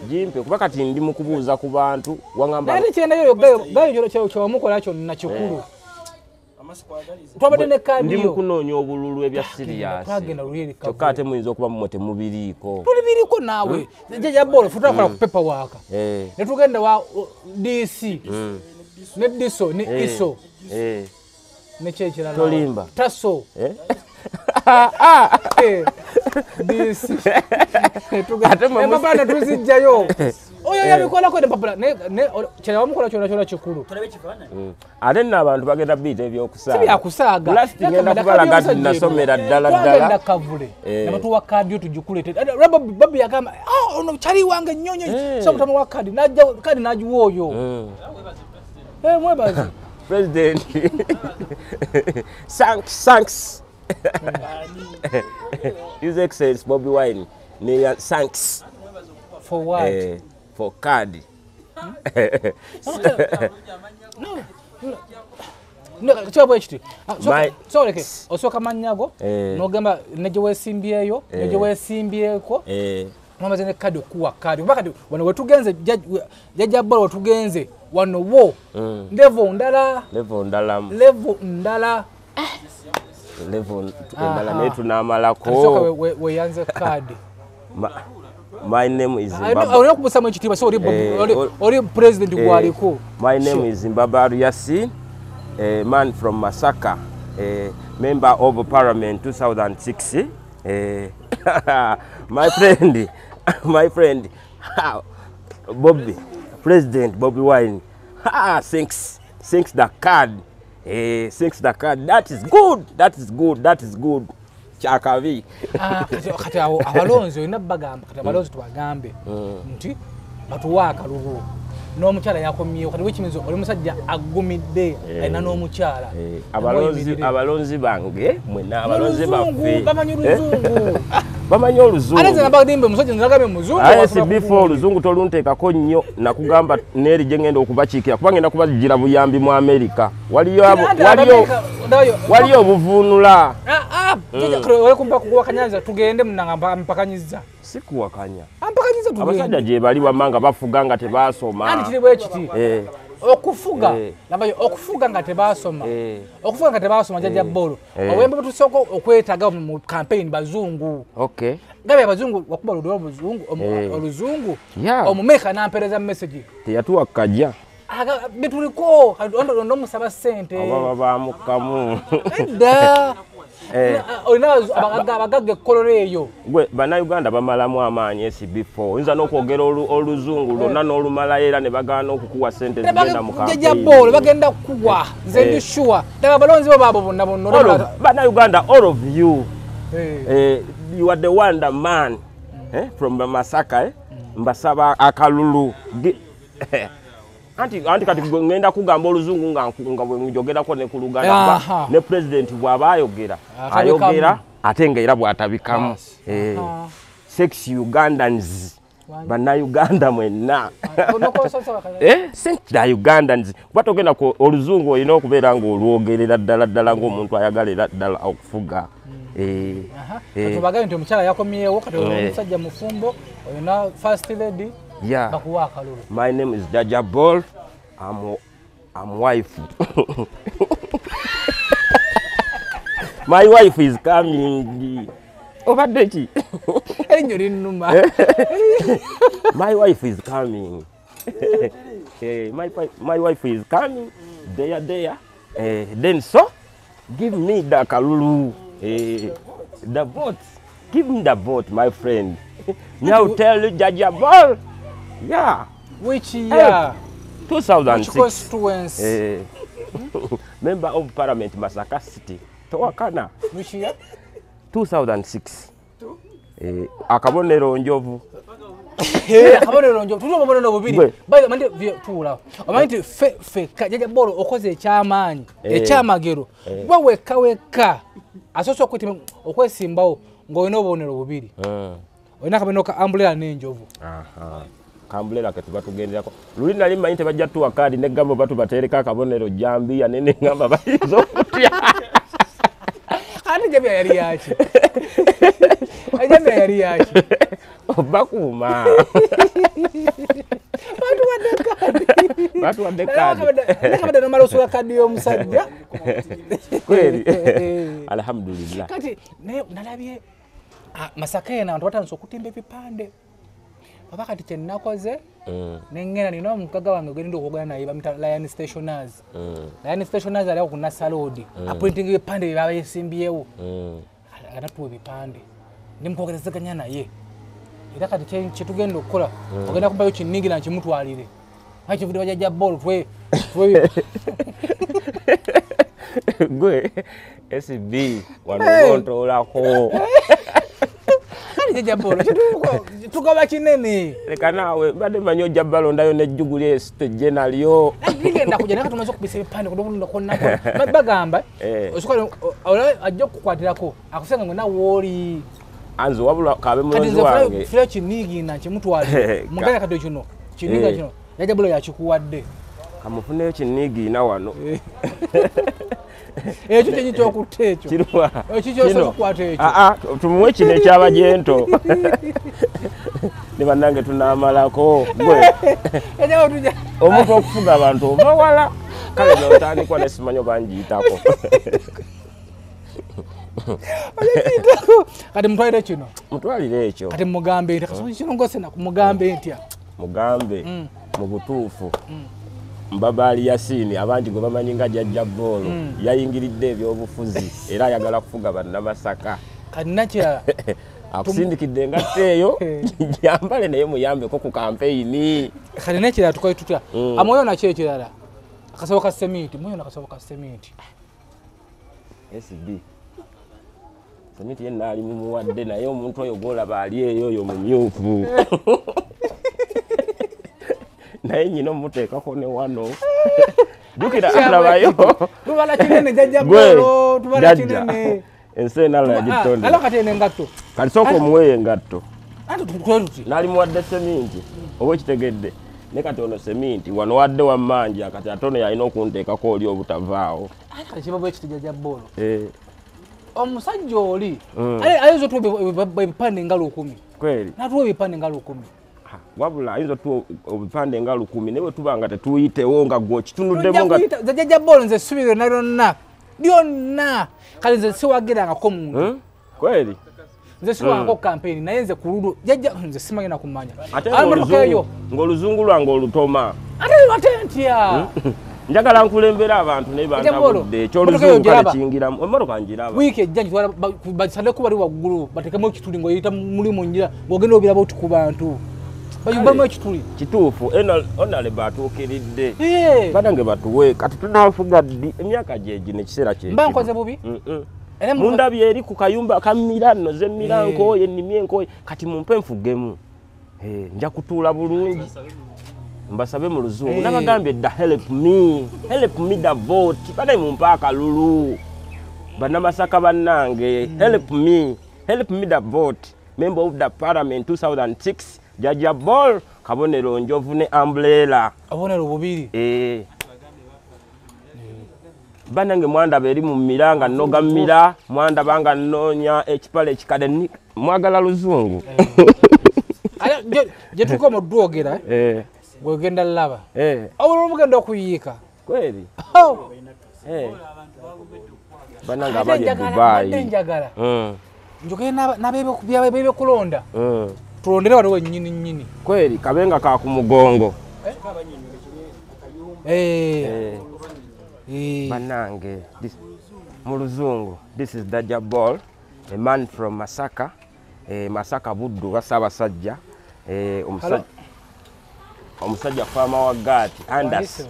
jimpe kuba kati ndi mu kubuuza ku bantu wangamba naye kyendayo gayo kyowamukola kyonna kikulu twabadde ne kadi ndi mu kunoonya obululu ebya sirias kyokka ate muyinza okuba mumwe temubiriiko tulibiriko naawe jjajja Bola futulakola ku paperwork ne tugenda wa DC ne diso ne iso ne kyekirala tolimba taso ate tuzijjayo oyo yabikolako nepapula kyewamukola kyona kikulu ate nno abantu bagenda biita ebyokusaaga ngenda kubalaga ti nasomera ddala kavule nabatuwa kadi yo tugikulete babi yagamba ono kyali wange nnyonyo somutama wa kadi kadi nagiwa oyo mwebazi president thanks His Excellency Bobi Wine near thanks for what? For card. Chabo ekiti. So leke osoka manyago nogamba neje wesimbyeyo neje wesimbyeko mwamaze ne kadi kuwa kadi mpaka wano wetugenze jajja bolo wetugenze wano wo level ndala netu namalako soka we yanze kadi. My name is President Gwaliko. My name is Mbabaru Yasin, a man from Masaka, a member of Parliament 2006. My friend, Bobby, President Bobby Wine. Thanks the card. Thanks the card. That is good. Chakavi. Kati abalonzi ina bagamba kati abalonzi tubagambe nti batuwaka lugo n'omukyala yakomyeyo kati wekimizo oli musajja agumidde ayina n'omukyala abalonzi bange mwena abalonzi baffe bamanyi oluzungu aleze nabadimbe musajja nzagabe muzungu before oluzungu tolunteekako nnyo nakugamba neeri gye ngenda okubakiikira kuba ngenda kubagira buyambi mu Amerika waliyo obuvuunula wakanyanza tugende munanga mpakanyiza sikuwakanya ampakanyiza tugende abasajja gye bali wamanga bafuga nga tebaasoma ani kiri bwekiti okufuga nabayo okufuga nga tebaasoma okufuga nga tebaasoma jajja bolo owembe butusoko okwetaga mu campaign bazungu gabe abazungu wakuba ludo oluzungu omumeka nampereza message teyatuwa kajja betuliko ndo musaba sente bamukamu da abagagge kololeeyo gwe bannayuganda bamalamu amaanyi SB4 oyinza n'okwogera oluzungu lwonna n'olumalayo era ne bagaana okukuwa sente zigenda mu kampeyini bagenda kuwa nze ndi sure ddala abalonzi bo baabo bonna bannayuganda all of you you are the wonder man from Masaka mbasaba akalulu Anti kati ngenda kugamba oluzungu nga bwe njogerako ne ku Luganda ne president bw'aba ayogera ate nga era bw'atabikamu sex Ugandans bannayuganda mwenna sex Ugandans kuba togenda ku oluzungu olina okubeera ng'olwogerera ddala ng'omuntu ayagala ddala okufuga tubagaye nti omukyala yakomyewo kati omusajja mufumbo olina first lady. Yeah. My name is Jaja Ball. I'm wife. My wife is coming. Over Dechi. My wife is coming. My wife is coming. There. Then so, give me the kalulu. The vote. Give me the vote, my friend. Now tell Jaja Ball. Yeah. Which year? 2006. Which constituency? Member of Parliament, Masaka City. Towakana. Which year? 2006. Akabonero njovu. Akabonero njovu. Tuzo mabonero bubiri. Bayi mande tula. Omanyi fe Jaja Ball okoze ekyamaanyi. Ekyamagero. Weka. Asoso kwete okwesimbawo ng'olina obubonero bubiri. Olina akabonero ka umbrella n'enjovu. Kambulera ke tubatugenderako luli nali manyi tebajja tuwa kadi ne gambo batu batereka akabonero jambiya nene ngamba bayizo okutya ani jabya yali yaki ajabya yali yaki obakuma batu wadde kadi nakabada nomalo sura kadi y'omusajja kweli alhamdulillah kati nalabye Masaka ena abantu batanso okutimba ebipande Papa kati kyenakoze nengena nina omukaga wange genda okugana naye bamita Lion Stationers. Lion Stationers ali ku Nasalodi. Appointing ebipande bibaba yesimbyewo. Anatuwa ebipande. Nimukwogerezeganya naye. Era kati kyetugenda okukola ogenda kubayo kinigi na kimutwalire. Hakyo video Jaja Ball twe gwe SB wanontolako Jaja Ball tugoba kinene leka nawe bade manyo jabalo ndayo ne juguli este generalyo ngenda kujana katumaze kubisa epande kudobundo konnako bagamba osukole ajjo kukwatirako akusenga ngona woli anzo wabula kabe mulonzi wange fira kinigi na kimutwali mugaya kado kino kiniga kino Jaja Ball yakikuwadde kamufuneyo kinnigiina wano ekyo kyenyi kyokutta ekyo kirwa ekikyosokukwata ekyo tumuwe kino ekyabajento ne bannange tunaamalako gwe omuntu okufuga abantu ova wala kale notandikwa nesimanyo banjiyitako kati mutwalire kino mutwalire ekyo kati mugambe nti kasokirongosena kumugambe ntya mugambe mu butuufu Mbabali Yasini abangi gwe bamanyi nga Jjajja Boolo yayingiridde ebyobufuzi era ayagala kufuga bannamasaka kati nakya akusindikidde engatta eyo yambale naye muyambeko ku kampeyini kati nekirala tukoye tutya amwoyo nakyo ekirala akasabo ka sementi mwoyo nakasabo ka sementi SB sementi yenna ali mumuwadde naye omuntu oyo gwolaba ali eyo oyo mumyufu naye nyina omuteekako ne wano jukira alabayo tubala kinene Jjajja Boolo tubala kinene ensi enala yagitonde alo kati ene engatto kati sooka omuweeyo engatto ati tututi nali muwadde seminti oba ekitegedde ne kati ono seminti wano wadde wammanja kati ate ono yalina okunteekako oli obutavaawo kati kiba bwekiti Jjajja Boolo omusajja oli ayinza otuwa ebipande nga 100 kweri natuwa ebipande nga 100 wabula ayinza otuwa ebipande nga 10 naye bwe tuba nga tetuyitewo nga gwe okitunuddemu nga Jjajja Boolo nze subire nalonna byonna kale nze siwagerangako muntu kweri nze siwangako kampeyini naye nze kululu Jjajja nze simanyi nakumanya ate ng'oluzungu lwange olutoma ate ntya njagala nkulembera abantu naye bantabudde ekyoluzungu kale kingiramu emmotoka njiraba wiiki ejja njitwala basaleko bali waggulu batekemu ekituli ng'oyita muli mu njira ng'ogenda obiraba oti ku bantu bayumbamu ekituli kituufu onale batuukiridde banange batuwe kati tunaafuga ddi emyaka gyegi nekiseera kye mba nkoze bubi mundabye eri ku kayumba kammira nno ze mmira nkooye ennimye enkooye kati mumpe nfugemu nja kutuula bulungi mbasabe mu luzungu nabagambye dda help me the vote banaye mumpe akalulu bannamasaka bannange help me the vote member of the parliament 2006 Jjajja Boolo kabonero njovu ne umbrella abonero bubiri banange mwandaba eri mu miranga noga mira mwandaba nga nnoonya ekipale ekikade mwagala luzungu gye tukoma odwogera gwegenda laba obululu mugenda okuyiika kweri banange abali Dubai njagala njogera nabebekulonda tulondere waliwo nnyini kweri kabenga ka ku mugongo banange mu luzungu this is Jjajja Boolo a man from Masaka Masaka Buddu wa Ssaabasajja omusajja farmer wa Gaati Andas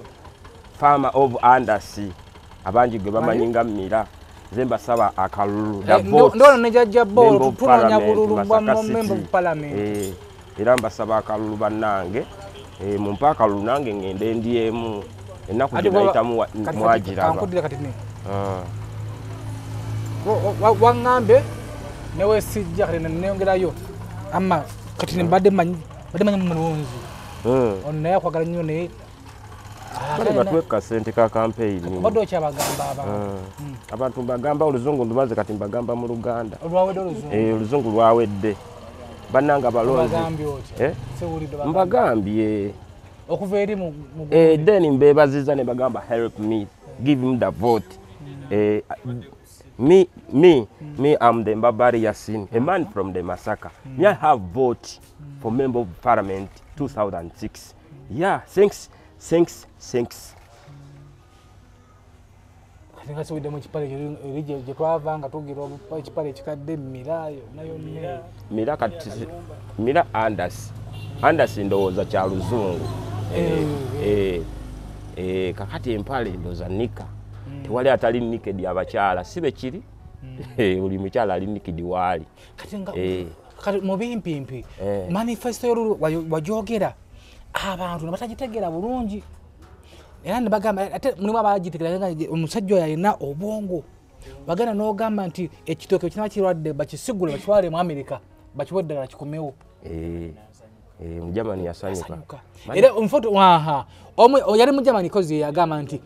farmer of Andas abangi gwe bamanyi nga Mira nze mbasaba akalulu ndona ne Jjajja Boolo tunoonya bululu bwa member of parliament era mbasaba akalulu bannange mumpe akalulu nange ngende ndiemu ennaku ginayitamu mwagiraba waŋŋambe newesijja kati neyongerayo ama kati mbadde manyi mulunzi ono naye akwagala nnyo naye batweka sente ka kampeyini obadde okyabagamba abantu mbagamba oluzungu ndumaze kati mbagamba mu Luganda olwawedde oluzungu lwawedde bannanga balonzi mbagambye okuva eri then mbebaziza ne bagamba help me give him the vote me I'm the Mbabali Yasini, a man from the Masaka. Me I have vote for member of parliament 2006. Yeah, thanks. Katinga siwide mu kipale gye twavanga tugira ekipale ekikadde Mirayo nayo Mira kati Mira Andas ndowooza kya luzungu kakati empale ndowooza nika tewali atali nikedi abakyala sibe kiri buli mukyala ali nikedi waali kati mubimpimpi manifesto wajogera abantu nebatagitegera bulungi era ne bagamba ate mulimu abagitegera omusajja oyo alina obwongo bagenda n'ogamba nti ekitooke kinaba kirwadde bakisigule bakitwale mu Amerika bakiwe eddagala kikomewo Mujamani yasanyuka. Era omufoto waha. Omwe yali Mujamani kozi yagamba nti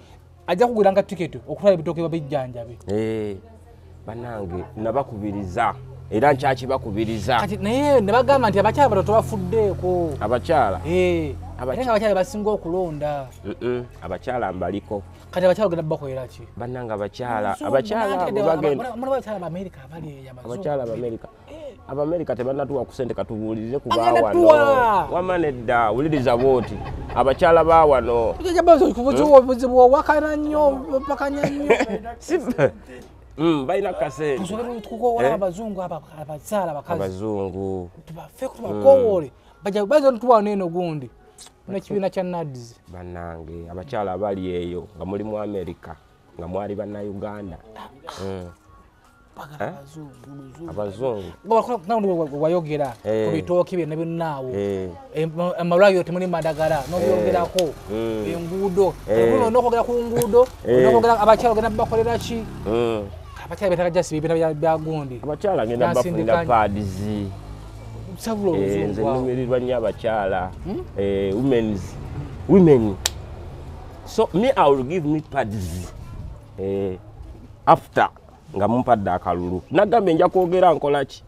ajja kugulanga ticket okutwala ebitoke babijjanjabe. Banange nabakubiriza. Era nkyaki bakubiriza. Kati naye ne bagamba nti abakyala batoto bafuddeeko. Abakyala? Abakyala basinga okulonda. Abakyala mbaliko. Kati abakyala ogenda bakolera ki? Bannanga abakyala bagenda. Abakyala ba America abali ey'Amazulu. Abakyala ba America. Abamerica tebannatuwa ku ssente katubuulirize ku baawano. Wamanedda wuliriza booti. Abakyala ba wano. Buzibu owakana nnyo opakanya nnyo. Balina kasente. Kusobola abazungu abakyala bakazi. Abazungu. Tubafe kubakowoole. Baza ntuwano eno gundi. N'ekibiina kya NADS. Bannange abakyala abali eyo nga muli mu America nga mwali bannayuganda. Abazungu. Wayogera ku bitooke bye ne binnaawo. Amalwaliro temuli madagala n'obyogerako. Enguudo. N'okwogera ku nguudo. N'okwogera abakyala ogenda bakolera ki? Abakyala betaka jasi bibina bya gundi. Abakyala ngenda bafunira pads. Sabulo nze numirirwa nnyo abakyala. Women. So me I will give me pads. After nga mumpadde akalulu. Nagambe nja kwogera nkola ki?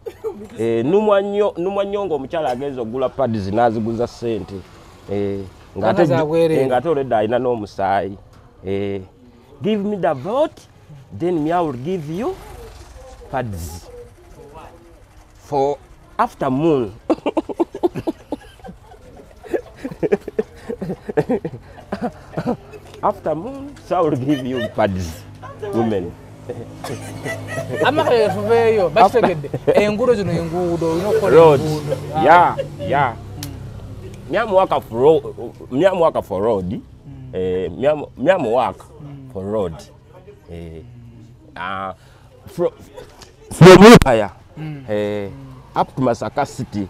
Numwa nnyo ng'omukyala agenza okugula pads n'aziguza ssente. Ng'ate oledda alina n'omusaayi. Give me the vote. Then me I will give you pads for afternoon. Afternoon, so I will give you pads, women. Amakale tuveyo bastegede engudo zino engudo road. Yeah. Miamu waka for road. Miamu waka for road. From Lukaya up to Masaka City,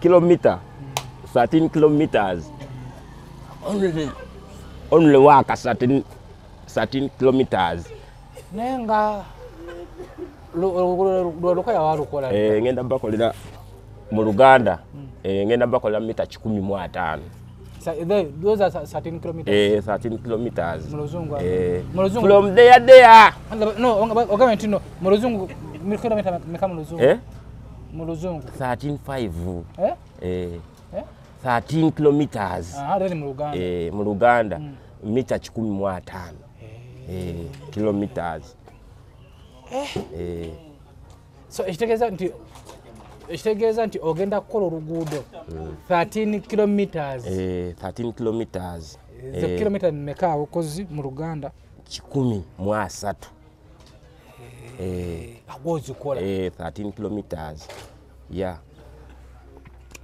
kilometer, 13 kilometers. Only walk 13 kilometers. Nenga Lukaya walukola. Ngenda bakolera mu Luganda. Ngenda bakolera mita 15. Those are 13 kilometers. 13 kilometers. Muluzungu. From there. No, okay, no. Muluzungu kilometer meka muluzungu. Muluzungu. 13.5. 13 kilometers. Then mu Luganda. Mu Luganda mita 15. Kilometers. So Ishtegeza nti ogenda kukola oluguudo 13 kilometers. 13 kilometers. Zo kilometer meka okozi mu Luganda 13. Agozi kola 13 kilometers. Yeah.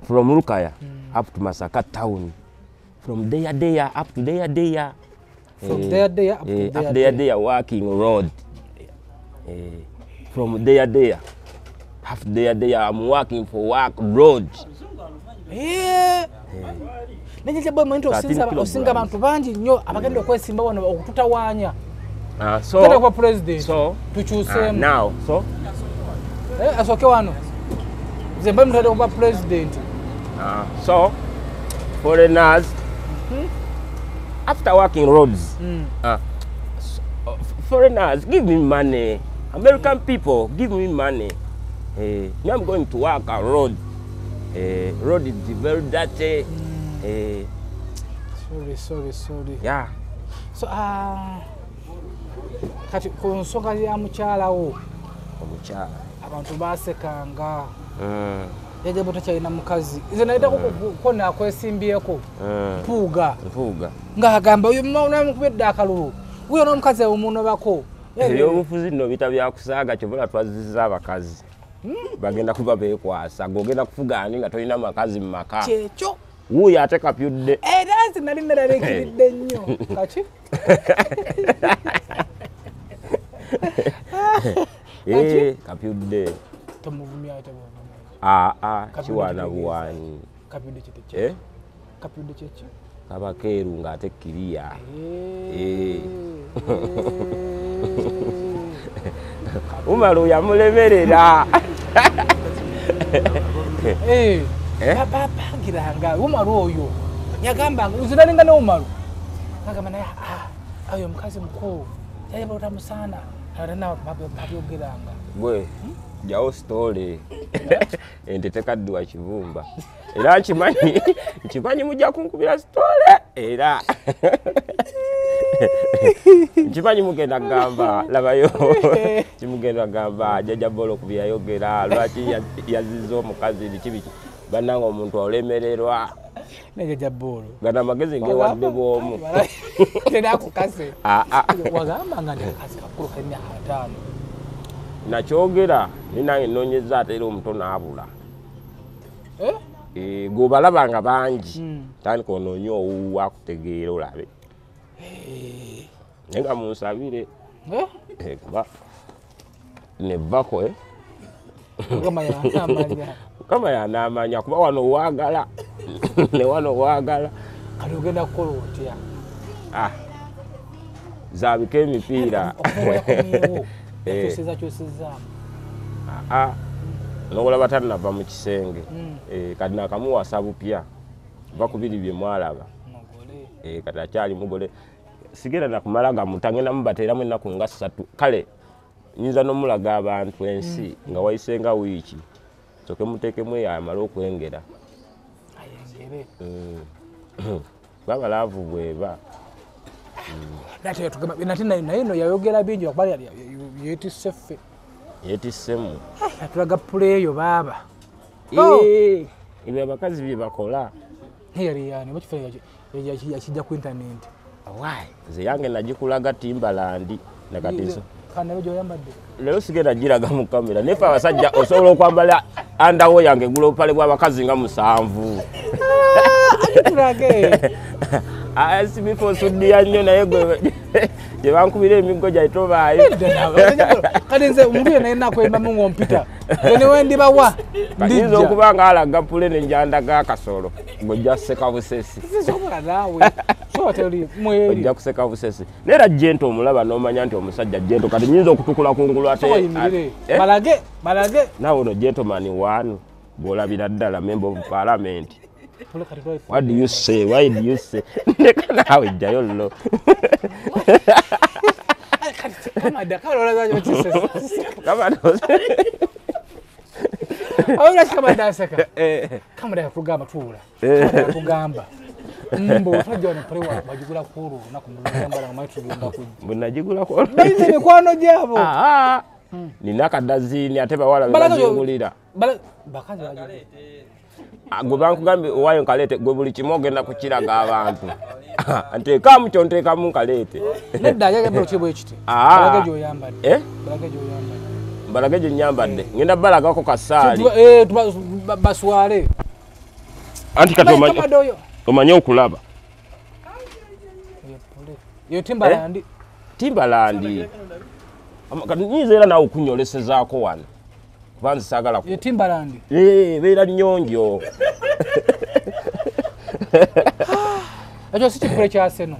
From Lukaya up to Masaka town. From there up to there. From there up to there walking road. From there. Half there, I'm working for work road. Nenye boy mwento osinga abantu bangi nnyo abagenda okwesimba wano okututawaanya. So kwa president. So tuchuse now. So asoke wano. Zemba mtade kwa president. So foreigners after working roads. Foreigners give me money. American people give me money. I'm going to work a road. Road is very dirty. Sorry. Yeah. So kati ku nsonga ya mukyala wo. Omukyala. Abantu basekanga. Yaje boto kyalina mukazi. Nze naita kukona akwesimbyeko. Mpuuga. Ng'agamba uyu mwana mukubedde akalulu. Uyo n'omukazi omuno bako. Ebyobufuzi nno bita byakusaaga kyobola twazizza abakazi. Bagenda kuba beekwasa gogenda kufuga ani nga tolina makazi mu maka. Kyekyo. Wuuyo ate kapyudde. Nansi nali nalekiridde nnyo. Kaki? Kapyudde. Tomuvumya ate kiwaana buwaanyi. Kapyudde kyekyo. Kapyudde kyekyo. Kaba keeru ng'ate kiriya. Umaru yamulemerera. bapangiranga Umaru oyo yagamba uzinalinga ne Umaru ngagamba naye ayo mukazi mukulu yayeba utamusana arana mabyogeranga gwe jawo story ente tekadduwa kivumba era kimanyi mujja kunkubira story era kimanyi mugenda gamba labayo kimugenda gamba jaja bolo kubiyayogera lwaki yazizo omukazi biki bananga omuntu olemererwa nejaja bolo gana magezi ngewadde bwomu tena kukase wagamba nga ndakazi kakulu kanya 5 nakyogera ninange nonyeza atera omutono abula gobalabanga bangi tandika ononye owuwa akutegeera olabe nenga munsabire kuba nevako kama yanamanya kuba wano wagala ne wano wagala kati ogenda kukola otya zabika emipiira nolaba tanava mu kisenge kati nakamuwasa bupya bakubiri bye mwalaba kati akyali mugole sigera nakumala gamutangenda mubateeramu ennaku nga 3 kale nyinza nomulaga abantu ensi nga wayisenga wiiki soke muteekemu yamala okwengera babalaavu bweba nate nayeno yayogera bingi okuba yetiseffe yetissemu atulaga puleeyo baaba ebyo abakazi bye bakola yali yani bakifanya yakijja ku intaneti nze yange nagikulaga Timbaland nakatiso kana gyoyambadde lero sigenda giraga mu kamera nefa abasajja osobola okwambala andawo yange gulopale bw'abakazi nga 7 tulage asibifo sudia nnyo naye gye bankubira emigo gyaitobaayo kati nze omuntu naye nakwemba mu ngompita ne wendibawa ndijja okuba nga alaga pule nenjanda ga kasolo ngojja kuseka busesi ojja kuseka busesi neera jento omulaba n'omanya nti omusajja jento kati nyinza okutukula kungulu ate balage nawe ono gentleman wanu bw'olabira ddala member of parliament. What do you say? Why do you say? Nekawe jayo lo. Kama kugamba tuula. Kugamba. Mbo tajone prewa bajigula kuru na kumulamba na maitu genda ku. Mbona jigula kuru. Baize mikwano jabo. Ninaka dazini ateba wala bazingulira. Bakazi baje. Gwe bankugambe owayo nkalete gwe buli kimogenda kukiraga abantu. Anteka mucho nteka munkalete. Nedda yaje bro chibo ekiti. Balage jo yambadde. Balage jo yambadde. Balage jo nyambadde. Ngenda balaga ko kasali. Baswale. Anti katomanyo. Omanye okulaba. Yo Timbaland. Timbaland. Nyiza era nawe okunyolesezaako wano. Kubanza sagala ku. Yo Timbaland. Beera nnyonjo. Ekyo si kipule kya Arsenal.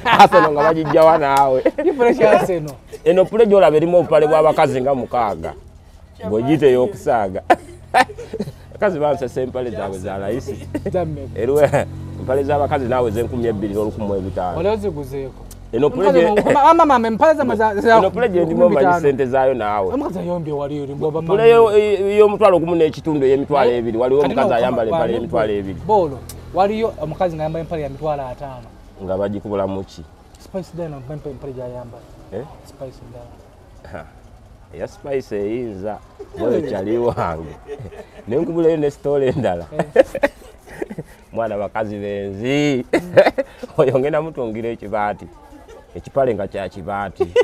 Arsenal nga bagijjawa naawe. Kipule kya Arsenal. Eno pule gy'olaba erimu obupale bw'abakazi nga 6. Bw'ogiyita ey'okusaaga. Abakazi bansese empale zaabwe za layisi. Eriwe empale z'abakazi naawe ze2,215. Oleo ziguzeeko. Eno pule mama empale za eno pule gye ndimo manyi sente zaayo naawe. Omukazi yombye wali eri mboba mama. Pule y'omutwalo gumu n'ekitundu ey'emitwalo 2 waliwo omukazi ayambala empale y'emitwalo 2. Bolo waliyo omukazi ngayambala empale ya mitwalo 5. Nga bagikubula muki? Spice dano empale gyayambala. Spice dano. Ya Spice eyinza bwe kyali wange. Nenkubulayo ne story endala. Mwana bakazi benzi. Oyo ngenda mutungira ekibaati. Ekipale nga kya kibaati.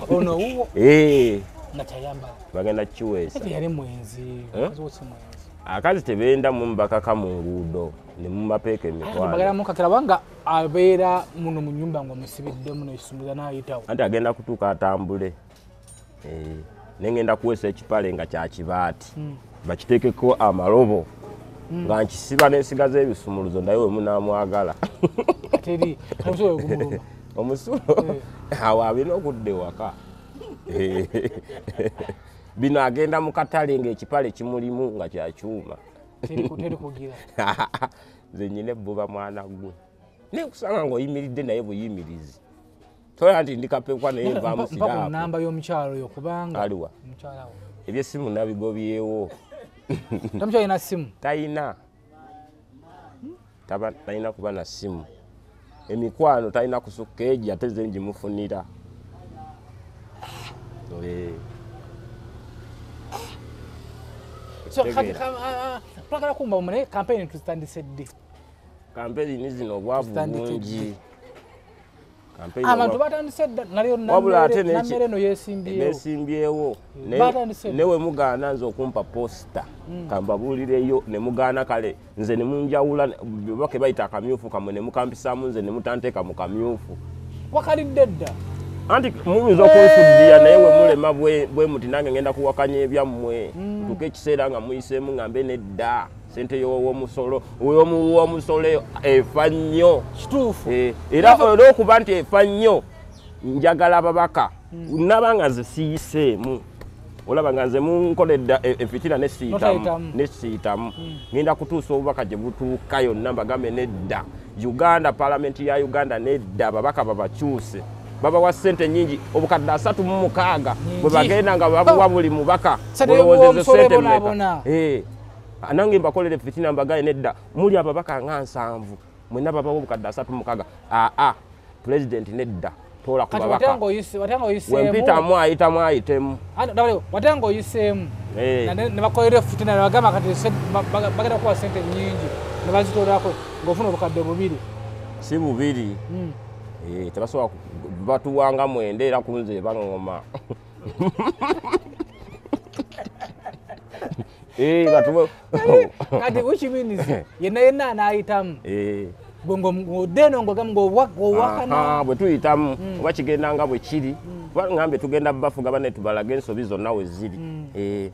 Ono uwo. Na tayambala. Bagenda kiwesa. Yali mwenzi. Azose mwenzi. Akazi tebenda mu mbakaka mu nguudo ne mu mapeeka emitwalo. Bagala mu kakira wanga abeera muno mu nyumba ngo musibidde muno ekisumbuza n'ayitawo. Anti agenda kutuuka atambule. Nengenda kuwesa ekipale nga kya kibaati. Bakiteekeko amalobo. Nga nkisiba n'ensigaza ebisumuluzo ndayo we munaamwagala. Teri kamusulo kumuluma. Omusulo awo abina okudda ewaka. bino agenda mu katale ng'ekipale kimulimu nga kya kyuma teri kugira nze nyine bbuba mwana gwe naye kusanga ng'oyimiridde naye buyimirizi toya nti ndikapekwa naye nvaamu siraapu namba y'omukyalo oyo kubanga aliwa ebyessimu nabigobyewo tamukyalo ina simu talina kuba na simu emikwano talina kusukka eji ate ze ngimufunira twagala kumba omune kampeyini tuzitandise ddi kampeyini zino obwavu bungi abantu batandise dda wabula ate nammere eno yesimbyewo newe mugaana nze okumpa posita kambabuulireyo ne mugaana kale nze ne munjawula bake bayita akamyufu kamwe ne mukampisaamu nze ne mutanteeka mu kamyufu wakalidde dda anti muyinza okunsuddira naye we mulema bwe muti nange ngenda kuwakanya ebyammwe tuke ekiseera nga muyiseemu ngambe nedda sente y'omusolo efa nnyo kituufu era olw'okuba nti efa nnyo njagala ababaka nabanga nze siyiseemu olaba nga nze munkoledda efitina nesiitamu ngenda kutuusa obubaka gye butuuka yonna mbagambe nedda Uganda palamenti ya Uganda nedda ababaka babakyuse babawa sente nyingi obukadde 36 bwe bagenda nga babuwa buli mubaka olowooza sente mmeka nange mbakolere fitina mbagaye nedda muli ababaka nga 7 mwena babawa obukadde 36 president nedda tola ku babaka wempitamu ayitamu ayitemu watanga oyiseemu ne bakolere fitina ne bagamba kati bagenda kuwa sente nyingi ne bazitoolako ng'ofuna obukadde 2 si 2 tebasobola batuwanga 9 era kunze baŋŋoma kati ukiminizi yenna anayitamu ng'odeno ng'owakana bwe tuyitamu oba kigenda nga bwe kiri ngambe tugenda bafuga bane tubalaga ensobi zonna we ziri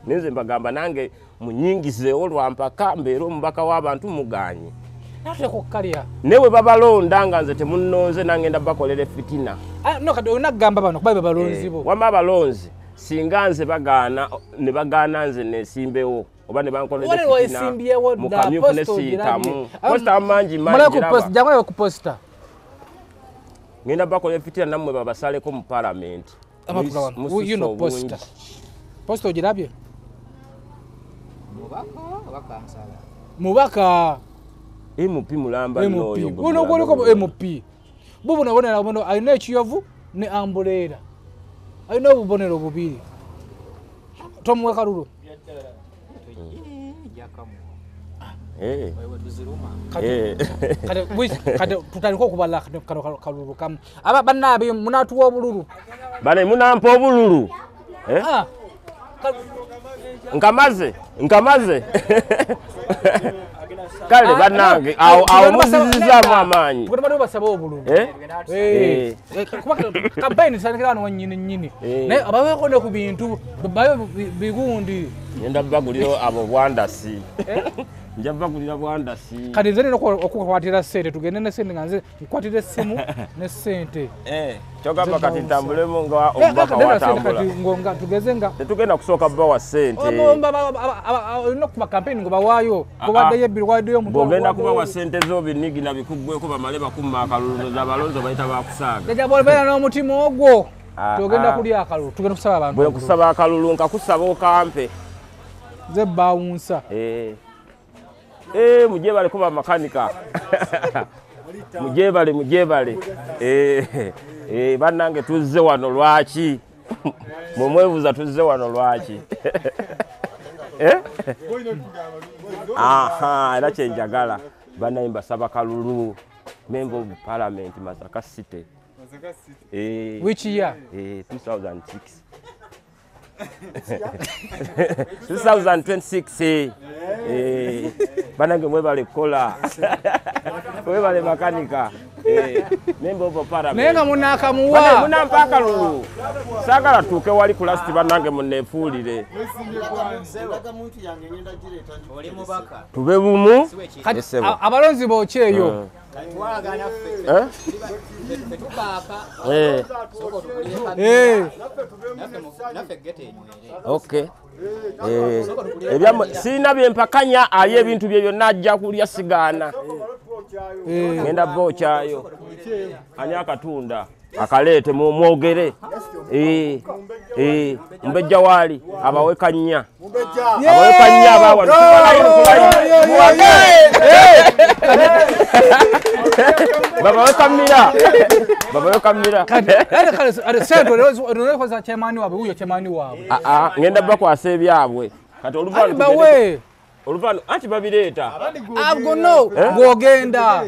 nenze mbagamba nange munyingizeewo lwampaka mbeera omubaka w'abantu muganye newe babalonda nga nze temunnonze nangenda bakolera fitina kati olina kugamba bano kuba babalonzi bo wama abalonzi singa nze ne bagaana nze nesimbewo oba ne bankolera fitina mu kamyufu nesiyitamu posita mangi jangayo ku posita ngenda bakolera fitina nammwe babasaleko mu palamenti posita ogirabye mubaka MP mulamba noyo uno goliko MP bubona bonera bono alina ekiyovu ne ambuleera alina obubonero bubiri tomwe kalulu kati tutaliko okubala kalulu kamu aba bannabi munatuwa obululu bane munampa obululu nkamaze kale bannange awo muzizizaamu amaanyi basaba obululu kampeyini zitandikira wano wanyini naye abaweeko ne ku bintu bayo bigundi ngenda bagulira abo bwandasi nja bagulira bwandasi kati nze nina okukwatira sente tugende ne sente nga nze nkwatira essimu ne sente kyogamba kati ntambulemu nga omubaka watambula tugeze nga tetugenda kusooka bawa sente olina kuba kampeyini ngo bawaayo gobaddeyo ebbiri waddeyo bw'ogenda kubawa sente z'obinigi na bikuggweko bamale bakumma akalulu abalonzi bayita bakusaaga jajabobeera n'omutima ogwo togenda kulya akalulu tugenda kusaba abantu bwe kusaba akalulu nkakusaba okampe ze bawunsa mujebale kuba makanika mujebale bannange tuzze wano lwaki mumwebuuza tuzze wano lwaki era kyenjagala bannaye mbasaba kalulu member of parliament Masaka City which year 2006 2026 banange mwebale kola mwebale makanika member of parliament nenga munakamuwa munampa akalulu sagala tuuke wali kulasiti banange munefuulire tube bumu abalonzi bokyeyo Okay. Sina byempakanya ali ebintu bye byonna ajja kulya sigana. Ngenda bochayo. Ani akatunda akalete mwogere. Mbejja wali abaweka nnya. Abaweka nnya abawa. Baba weka mira. Baba weka mira. Kale sento leo kwa chemani wabe huyo chemani wabe. Ngenda bako asebyabwe. Kati oluvalo bawe. Oluvalo anti babireta. Abgono gwogenda.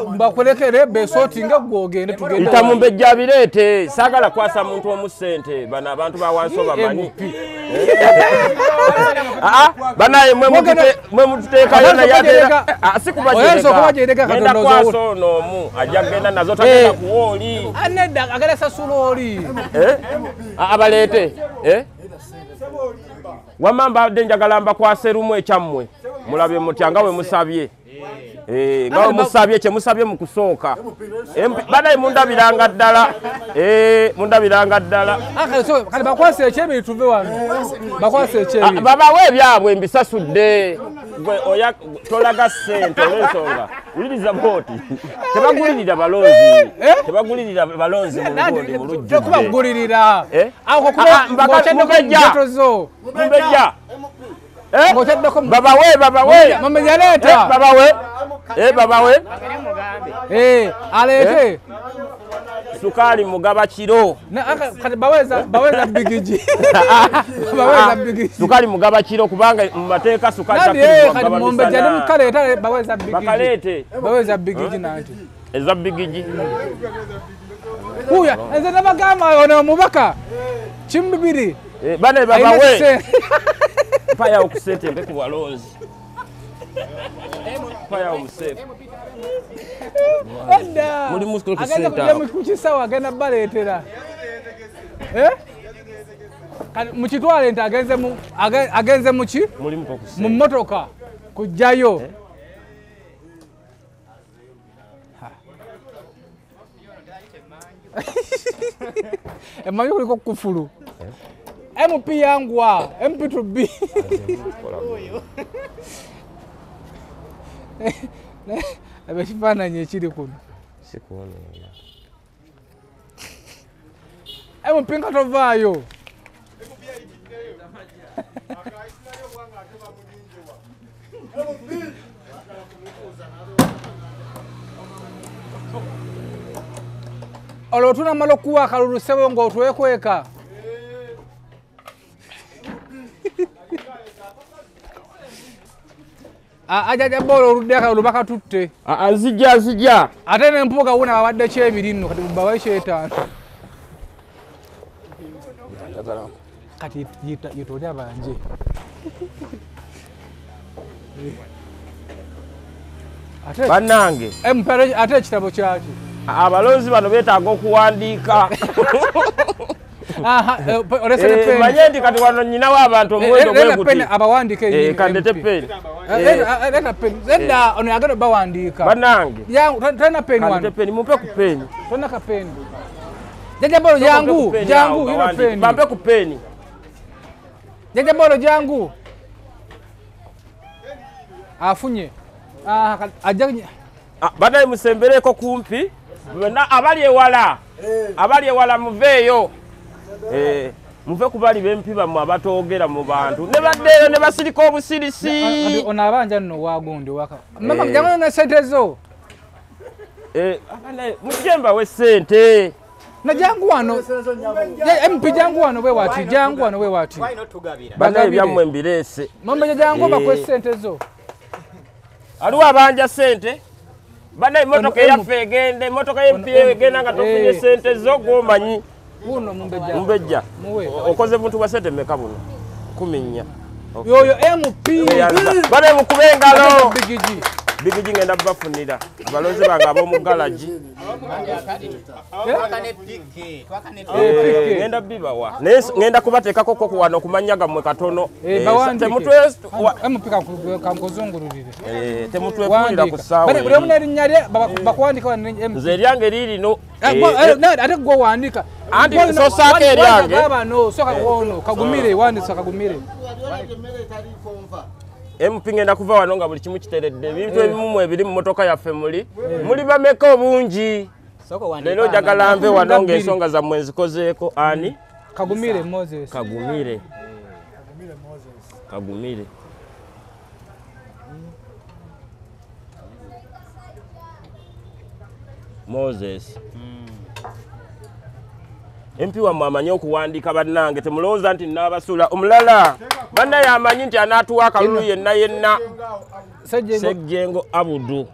Mbakolekere besoti nga gwogende tugenda. Ntamumbejja birete sagala kwasa muntu omusente bana abantu bawanso bamanyi. Bana mwe mututeka yona yadera sikubajereka ngenda kwaso nomu ajagenda nazo tagenda kuwoli aneda agala sasuloli abalete wamamba denjagalamba kwaserumu ekyamwe mulabe mutyanga we musabye ngawe musabye kye musabye mu kusooka bana mundabiranga ddala mundabiranga ddala kale bakwase ekyebe tuve wano bakwase ekyebe baba we byabwe mbisasudde gwe oya tolaga sente olensonga uliriza boti tebagulirira balonzi tebagulirira balonzi mu bulujju tekubagulirira ako kuba mbejja baba we mama jaleta baba we alete sukali mugaba kiro kati baweza bigiji baweza bigiji sukali mugaba kiro kubanga mu mateeka sukali kati mumbe jali mkaleta baweza bigiji bakalete baweza bigiji nanti eza bigiji huya eza nabagama ono mubaka chimbibiri bane baba we paya okusete mbe ku walonzi paya omuseko anda muri musko kuseta agenda kujya mu kuchisawa agenda baletera mukitwale nti agenze muki muri muko kuseta mu motoka kujjayo emanyi kuliko kufulu MP yangwa MP to B abekifaananyi ekiri kuno sikuona MP nga tovaayo olwo tunamala okuwa akalulu ssebo ng'otwekweka ajaja bolo oludde olubaka tutte azijja ate n'empuuga wuna babadde kyebiri nno kati bubawe kyetaano kati yitoli abanje bannange ate ekitabo kyaki abalonzi bano beetaaga okuwandiika manye nti kati wano nyinawo abantu omuwendo gweguti abawandiike kandete peni edda ono yagenda bawandiika bannange tolina peni kandete peni mumpe ku peni tolina ka peni jajabolo jangu ino peni bampe ku peni jajabolo jangu afunye banaye musembereko kumpi abali ewala muveeyo muve ku bali b'empi bammwe abatoogera mu bantu ne baddeeyo ne basirika obusirisi ono abanja nno wagundi waka mama jangu na sente zo mujemba we sente na jangu wano MP jangu wano bwe wati banaye byammwe mbirese mama jangu bakwe sente zo aliwo abanja sente banaye motoka eyaffe egende motoka y'empi egenda nga tofunye sente zo gwomanyi buno mumbejja okoze buntu bwa sente meka buno 14 yoyo MP banaye mukube engalo bigiji ngenda bafunira abalozi bange ab'omu galaji ngenda bibawa ngenda kubateekako ko wano kumanya gammwe katono temutwefulira ku ssaawa nze eryange liirino ate gwe wandika anti sosaako eryange kagumire wandisa kagumire MP ngenda kuva wano nga buli kimu kiteredde ebintu ebimu ebiri mu motoka yaffe muli bameka obungi leero njagala nve wano ng'ensonga zammwe nzikozeeko ani Kagumire Moses Kagumire Moses MP wammwe amanyi okuwandiika bannange temulowooza nti nnaabasula omulala bannaye amanyi nti anaatuwa akalulu yenna Sejjengo Abudu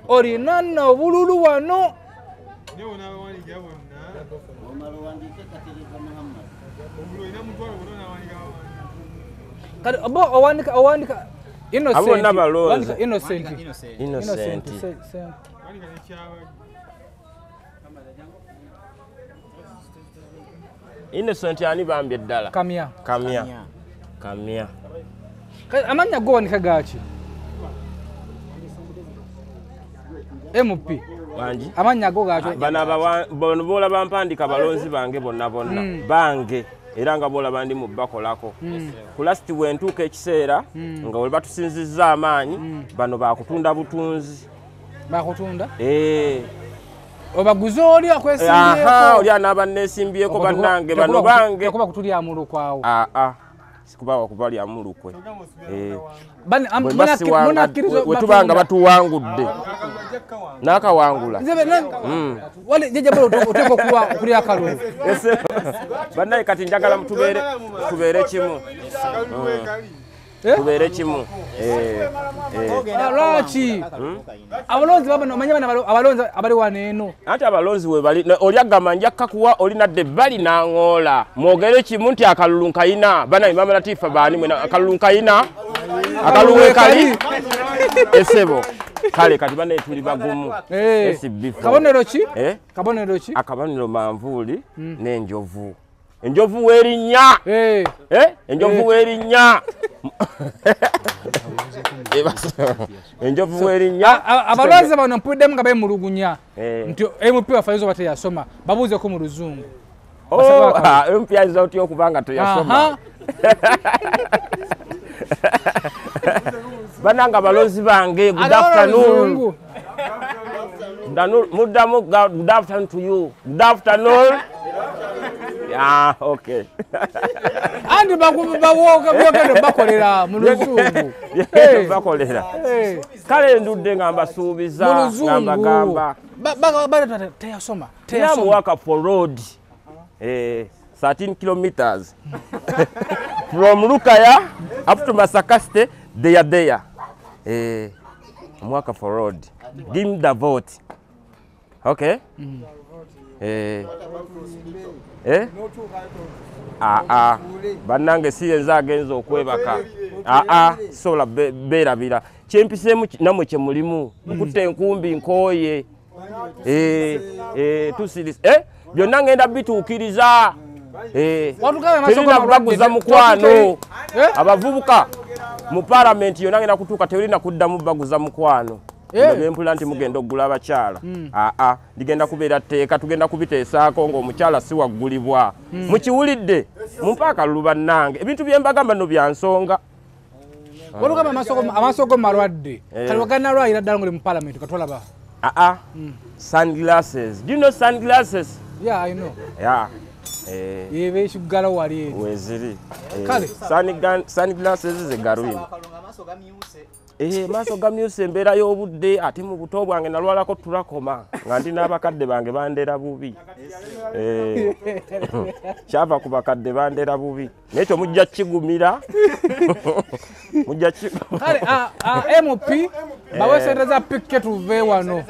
olina nno obululu wano kati oba owandika Innocent Innocent ani bambye ddala Kamya amanya go wandika gaki MP wangi amanya go gaki bano boolaba mpandika balonzi bange bonna bange era nga boolaba ndi mu bakolako ku lasiti bwentuuka ekiseera nga we batusinzizza amaanyi bano bakutunda butunzi obaguze oli akwesimbyeko oli anaaba neesimbyeko bannange bano bange kuba kutuli amulukwawo sikubawa kuba lya mulukwe wetubanga batuwangudde n'akawangula okuli akalulu bannaye kati njagala tubeere kimu tubeere kimu lwaki abalonzi abalonzi abali wano eno anti abalonzi webali oli agamba njakka kuwa oli nadde bali n'aŋoola mwogere kimu nti akalulu nkayina banaye Mama Latifa baani mwena akalulu nkayina akalulu ekali esebo kale kati banaye tuli bagumu kabonero ki akabonero manvuuli n'enjovu enjovu werinnya enjovu werinnya enjovu werinnya abalonzi bano mpuddemu nga bemulugunya nti MP wafaizo bateyasoma babuuzeko mu luzungu MP ayinza otya okuba nga teyasoma bananga abalonzi bange good afternoon muddamu good afternoon to you good afternoon okay andi byogendo bakolera mu luzungu bakolera kale ndudde nga mbasuubiza ngambagamba teyasoma namuwaka for road 13 kilometers from Lukaya up to Masakasite there mwaka for road give me the vote okay bannange siyenza agenza okwebaka sola beerabira kyempiseemu namwe kye mulimu nkutta enkumbi nkooye tusiris byonna ngenda bituukiriza terina baguza mukwano abavubuka mu palamenti yonna ngenda kutuuka terina kuddamu baguza mukwano bempula nti mugenda okugula abakyala ligenda kubeera tteeka tugenda kubiteesaako ng'omukyala si waggulibwa mukiwulidde mumpa akalulu bannange ebintu bye mbagamba nno bya nsonga olugamba amaaso go malwadde kale wagana lwayira ddala ngoli mu palamenti katwalaba sunglasses do you know sunglasses yeah I know yebeshuggala wali eri weziri kale sunglasses ze garwini maaso gamyuse embeera y'obudde ate mu buto bwange nalwalako tulakoma nga ndi n'abakadde bange bandera bubi kyava ku bakadde bandera bubi naye kyo mujja kigumira kale MP bawe sente za pikke tuve wano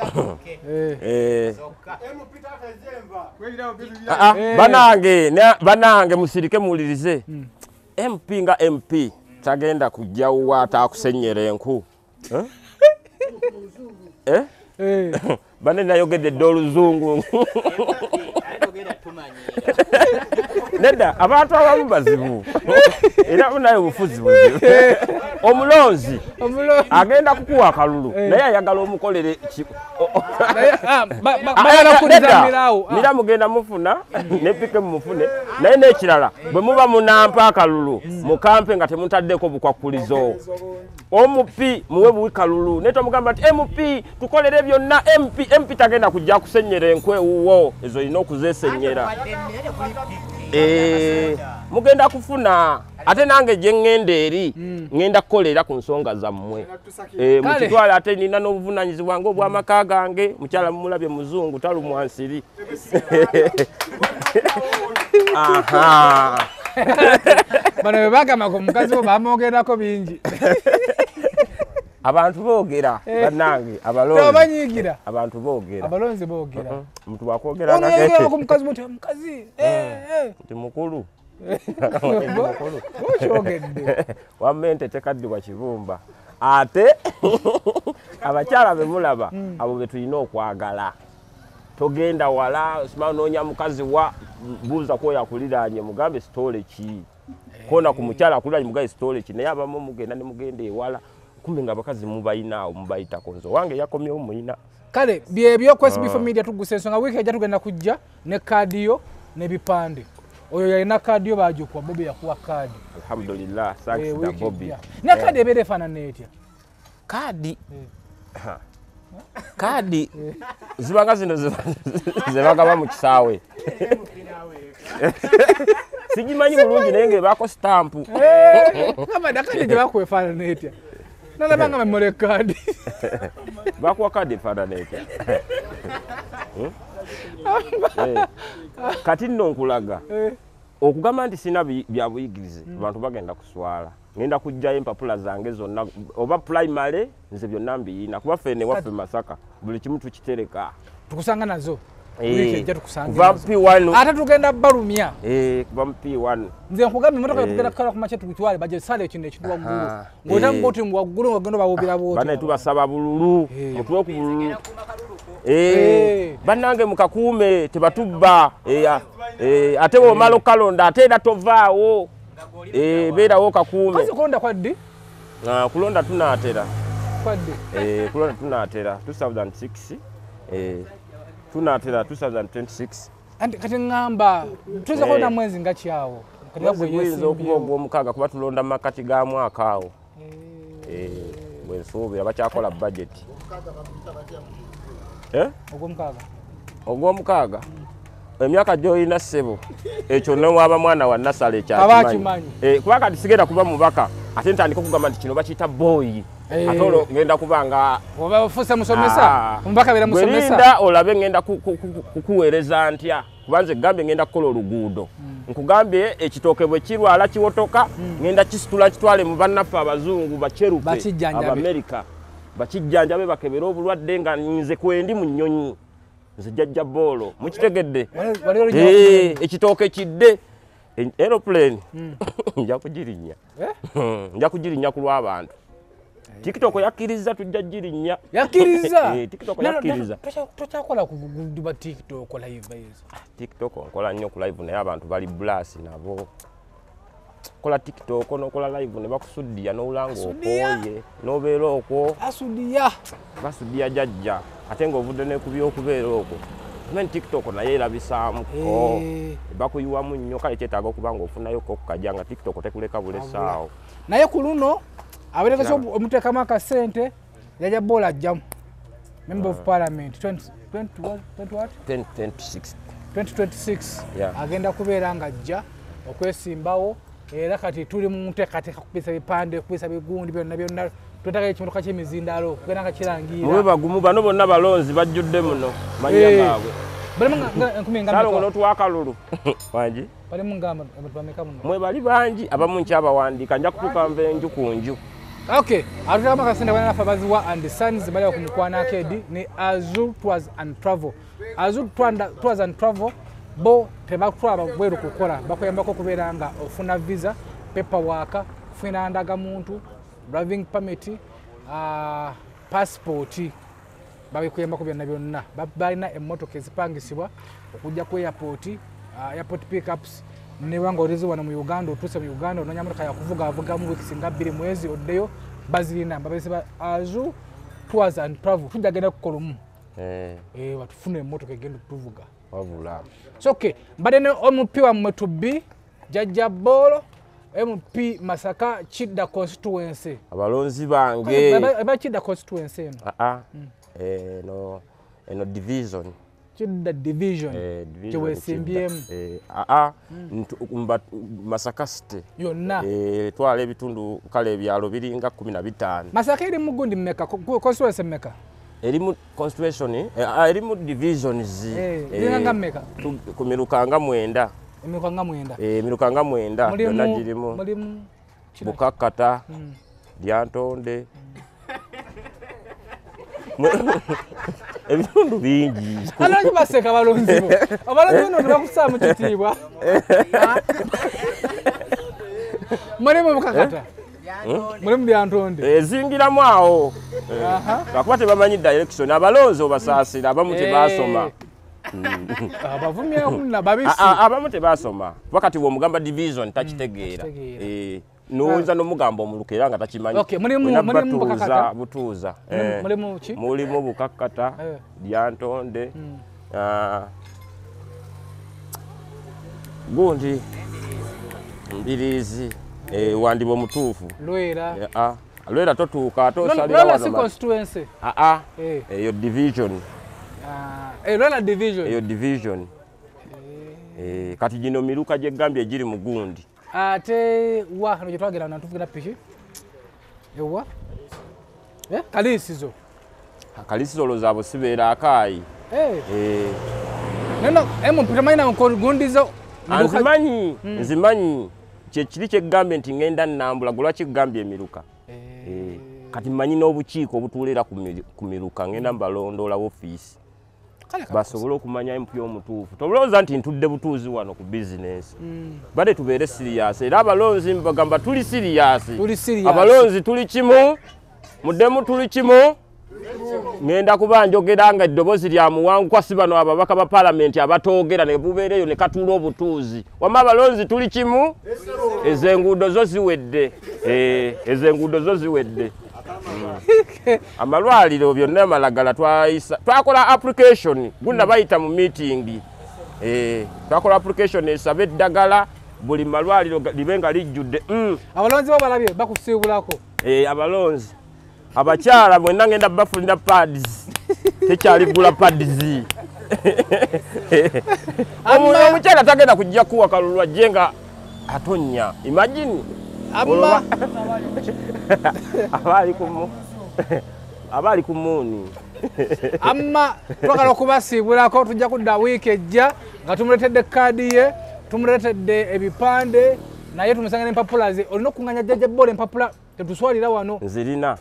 banange musirike muwulirize MP nga MP tagenda kujjawo atakusenyera enku Bane nayogedde dda oluzungu. Nedda abantu abamu bazibu era naye obufuzi buzibu. Omulonzi agenda kukuwa akalulu naye ayagala omukolere mira mugenda mufuna nepike mufune naye n'ekirala bwe muba munampa akalulu mukampe nga temutaddeko bukwakulizo. Omupi muwe buwi kalulu neto mugamba ati MP tukolere byonna MP tagenda kujja kusenyera enkwe uwo ezo ino kuzesenyera. Mugenda kufuna ate nange je ngende eri ngenda kukolera ku nsonga zammwe. Mukitwala ate nina n'obuvunanyizibwa ngo bw'amaka gange mukyala mumulabye muzungu talumwansiri. Aha. Bano bagamba ko mukazi bo bamogerako bingi. Abantu boogera bannange abalonzi. Abanyigira. Abantu boogera. Abalonzi boogera. Omuntu wakwogera ngake. Ko mukazi muti mukazi. Ndi mukulu. Okyogedde. Wamente tekaddiwa kibumba. Ate abakyala be mulaba abo be tulina okwagala. Togenda wala simao nonya mukazi wa buuza ko yakuliranye mugambe stole ki. Kona ku mukyala akuliranye mugabe stole ki naye abamu mugenda ne mugende ewala. Kumbe nga bakazi mubayinaawo mubayita konzo wange yakomyewo muyina. Kale byebyo ku SB Media tuguse ensonga wiki ejja tugenda kujja ne kadiyo ne bipande. Oyo yalina kadiyo bajukwa Bobby yakuwa kadi. Alhamdulillah thanks to Bobby. Ne kadi ebere fana netya. Kadi. Kadi zibanga zino zibanga mu kisaawe. Sigimanyi bulungi naye nge bako stamp. Kama dakali je bakwefana netya. Nala banga memore kadi. Bakuwa kadi fana netya. Kati nno nkulaga okugamba nti sina bya buyigirize abantu bagenda kuswala ngenda kujjayo empapula zange zonna oba primary nze byonna mbiyina kuba fene waffe Masaka buli kimu tukitereka tukusanga nazo wiki ejja tukusanga kuva P1 ate tugenda balumya kuva P1 nze nkugamba motoka tugenda kala ku mache tukitwale baje sale ekino ekitwa ggulu ngota ngoti mwaggulu ngagendo babobira bote bana tubasaba bululu mutwe ku bululu bannange mukakuume tebatubba ate wo malo kalonda ate era tovaawo beerawo kakuume kasi kulonda kwaddi kulonda tunaatera kwaddi kulonda tunaatera 2006 tunaatera 2026 andi kati ngamba tuza kuona mwezi ngakyawo kati yagweyeza okuba ogw'omukaaga kuba tulonda makati ga mwaka awo bwensuubira bakyakola budget ogw'omukaaga emyaka gy'olina ssebo ekyo newaba mwana wa nasale ekyakimanyi kuba kati sigenda kuba mubaka ate ntandika okugamba nti kino bakiyita boyi ate olwo ngenda kuba nga oba ofuuse musomesa omubaka beera musomesa bwerinda olabe ngenda kukuweereza ntya kuba nze gambye ngenda kukola oluguudo nkugambye ekitooke bwe kirwala kiwotoka ngenda kisitula kitwale mu bannaffe abazungu bakyerupe abamerika bakijjanjabe bakebera obulwadde nga nze kwendi mu nnyonyi nze jjajja boolo mukitegedde ekitooke kidde aeroplane nja kugirinya ku lw'abantu TikTok yakkiriza tujja girinnya TikTok yakkiriza tokyakola ku bugudu ba TikTok live ezo TikTok nkola nnyo ku live naye abantu bali blasi nabo kola TikTok nokola live ne bakusuddiya n'olanga okooye n'obeera okwo basudiya jajja ate ng'ovudde ne ku by'okubeera okwo men TikTok naye erabisaamuko bakuyiwamu nnyo kale kyetaaga okuba ng'ofunayo kokukajja nga TikTok tekuleka bulesaawo naye ku luno abeeregeso omuteekamu akasente yajja boola ajjamu member of parliament 2026 agenda kubeera ng'ajja okwesimbawo era kati tuli mu nteekateeka kupisa bipande kupisa bigundi byonna twetaaga ekimotoka ky'emizindaalo kugenda nga kirangiira mube bagumu bano bonna balonzi bajjudde muno manya gaabwe salongo n'otuwa akalulu wangi mwe bali bangi abamu nkyabawandiika nja kutuuka nve nju ku nju okay atutamu akasente bananafe abaziwa and sons bali ku mukwana akedi ne Azul Tours and Travel Azul Tours and Travel bo tebakutwala bweru kukola bakuyambako okubeera nga ofuna visa paperwork kufuna ndangamuntu driving permit passport babikuyambako byonna byonna balina emmotoka ezipangisibwa okujja ku airport pickups newanga olize wano mu Uganda otuuse mu Uganda ononya motoka yakuvugavugamu wiiki nga 2 mwezi oddeyo bazirina babese azu tours and travel tujagenda kukolumu watufuna emmotoka egenda okutuvuga wabula so okay mbadde ne omupi wammwe tubbi Jajja Bolo MP Masaka Chidda constituency abalonzi bange aba Chidda constituency eno division Chidda division kyewesimbyemu Masaka City yonna twala ebitundu kale ebyalo biringa 15 Masaka eri mu gundi mmeka constituency mmeka eri mu constitution eri mu divisions nga mmeka kumirukanga 9 Emirukanga mwenda byonna girimu Bukakata Lyantonde ebitundu bingi alaki baseka balonzi bo abalonzi no bakusaamu kitiibwa mulimu Bukakata mulimu Lyantonde ezingiramu awo bakuba tebamanyi direction abalonzi obasaasira abamu tebasoma abavumya babisi abamu tebasoma wakati w'omugamba division takitegeera nuwuza n'omugamba omuluka era nga takimanyi butuuza mulimu Bukakata Lyantonde gundi Mbiriizi wandiba omutuufu Lwera totuuka ate osalira eyo division eyo division kati gino miruka gyegambye egiri mu gundi ate wa hano gyetwagera nantuvugira piki ewa kalisizo lozabo sibeera akaayi neno mpitamanyi nagundizo nzimanyi kyekiri kyegambye nti ngenda nnambula golwaki kugambye emiruka kati mmanyi n'obukiiko obutuulira ku miruka ngenda mbalondoola ofiisi basobole okumanya MP omutuufu tolowooza nti ntudde butuuzi wano ku bizinesi badde tubeere siriyasi era abalonzi mbagamba tuli siriyasi abalonzi tuli kimu muddemu tuli kimu ngenda kuba njogera nga eddoboozi lya muwanguka si bano ababaka ba palamenti abatoogera ne bubeereyo ne katuula obutuuzi wamma abalonzi tuli kimu ezenguudo zo ziwedde amalwaliro byonna amalagala twakola application gunda bayita mu meeting twakola application esaba eddagala buli malwaliro libe nga lijjudde abalonzi balabye bakusiibulako abalonzi abakyala mwenna ngenda bafunira pads tekyaligula pads omukyala tagenda kujja kuwa kalulwa jenga atonya imagine abali ku muuni amma twagala okubasiibulako tujja kudda wiiki ejja nga tumuletedde kaadi ye tumuletedde ebipande naye tumusanga n'empapula ze olina okunganya Jajja Bolo empapula tetuswalira wano nzirina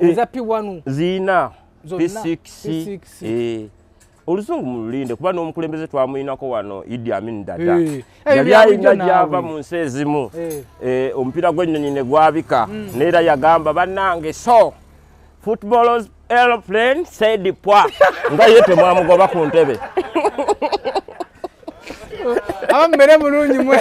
eza P1 zina P6 oluzungu mulinde kuba n'omukulembeze twamuyinako wano Idi Amin Dada yali alina gyava mu nsi ezimu omupiira gw'ennyonyi ne gwabika neera yagamba bannange so footballers airplane said pwa nga ye temwamugoba ku ntebe abammere mulungi mwe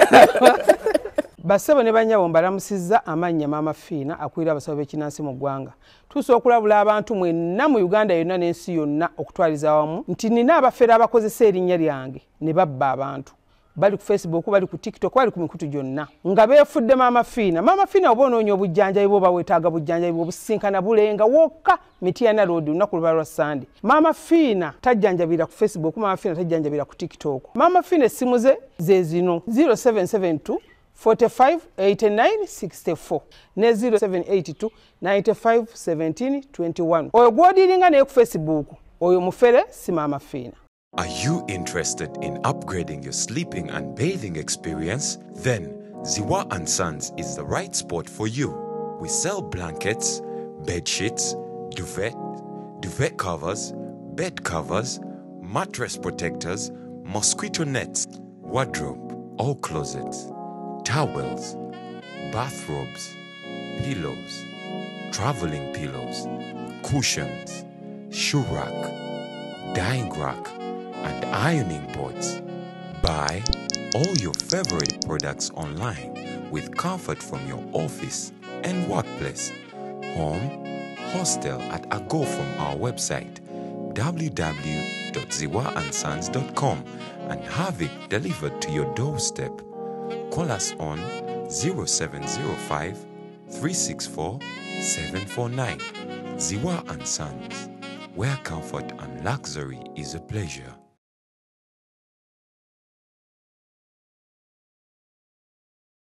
Bassebo ne banyabo mbalamusizza amannya Maama Fiina akulira abasawo b'ekinnansi mu ggwanga. Tuuse okulabula abantu mwenna mu Uganda yonna n'ensi yonna okutwaliza awamu nti nina abafere abakozesa erinnya lyange ne babba abantu. Bali ku Facebook, bali ku TikTok, bali ku mikutu gyonna. Nga beefudde Maama Fiina. Maama Fiina oba onoonya obujjanjabi bwo bawetaaga bujjanjabi obusisinkana bulenga wokka Mityana Road lunaku lwa Sunday. Maama Fiina tajjanjabira ku Facebook, Maama Fiina tajjanjabira ku TikTok. Maama Fiina essimu ze zino 0772 45 89 64 ne 0782 95 17 21. Oyo gwodiringa naye ku Facebook oyo mufere si Maama Fiina. Are you interested in upgrading your sleeping and bathing experience? Then Ziwa & Sons is the right spot for you. We sell blankets, bed sheets, duvet covers, bed covers, mattress protectors, mosquito nets, wardrobe, all closets, towels, bathrobes, pillows, traveling pillows, cushions, shoe rack, dyeing rack, and ironing boards. Buy all your favorite products online with comfort from your office and workplace, home, hostel at a go from our website www.ziwaansons.com and have it delivered to your doorstep. Call us on 0705 364 749. Ziwa and Sons, where comfort and luxury is a pleasure.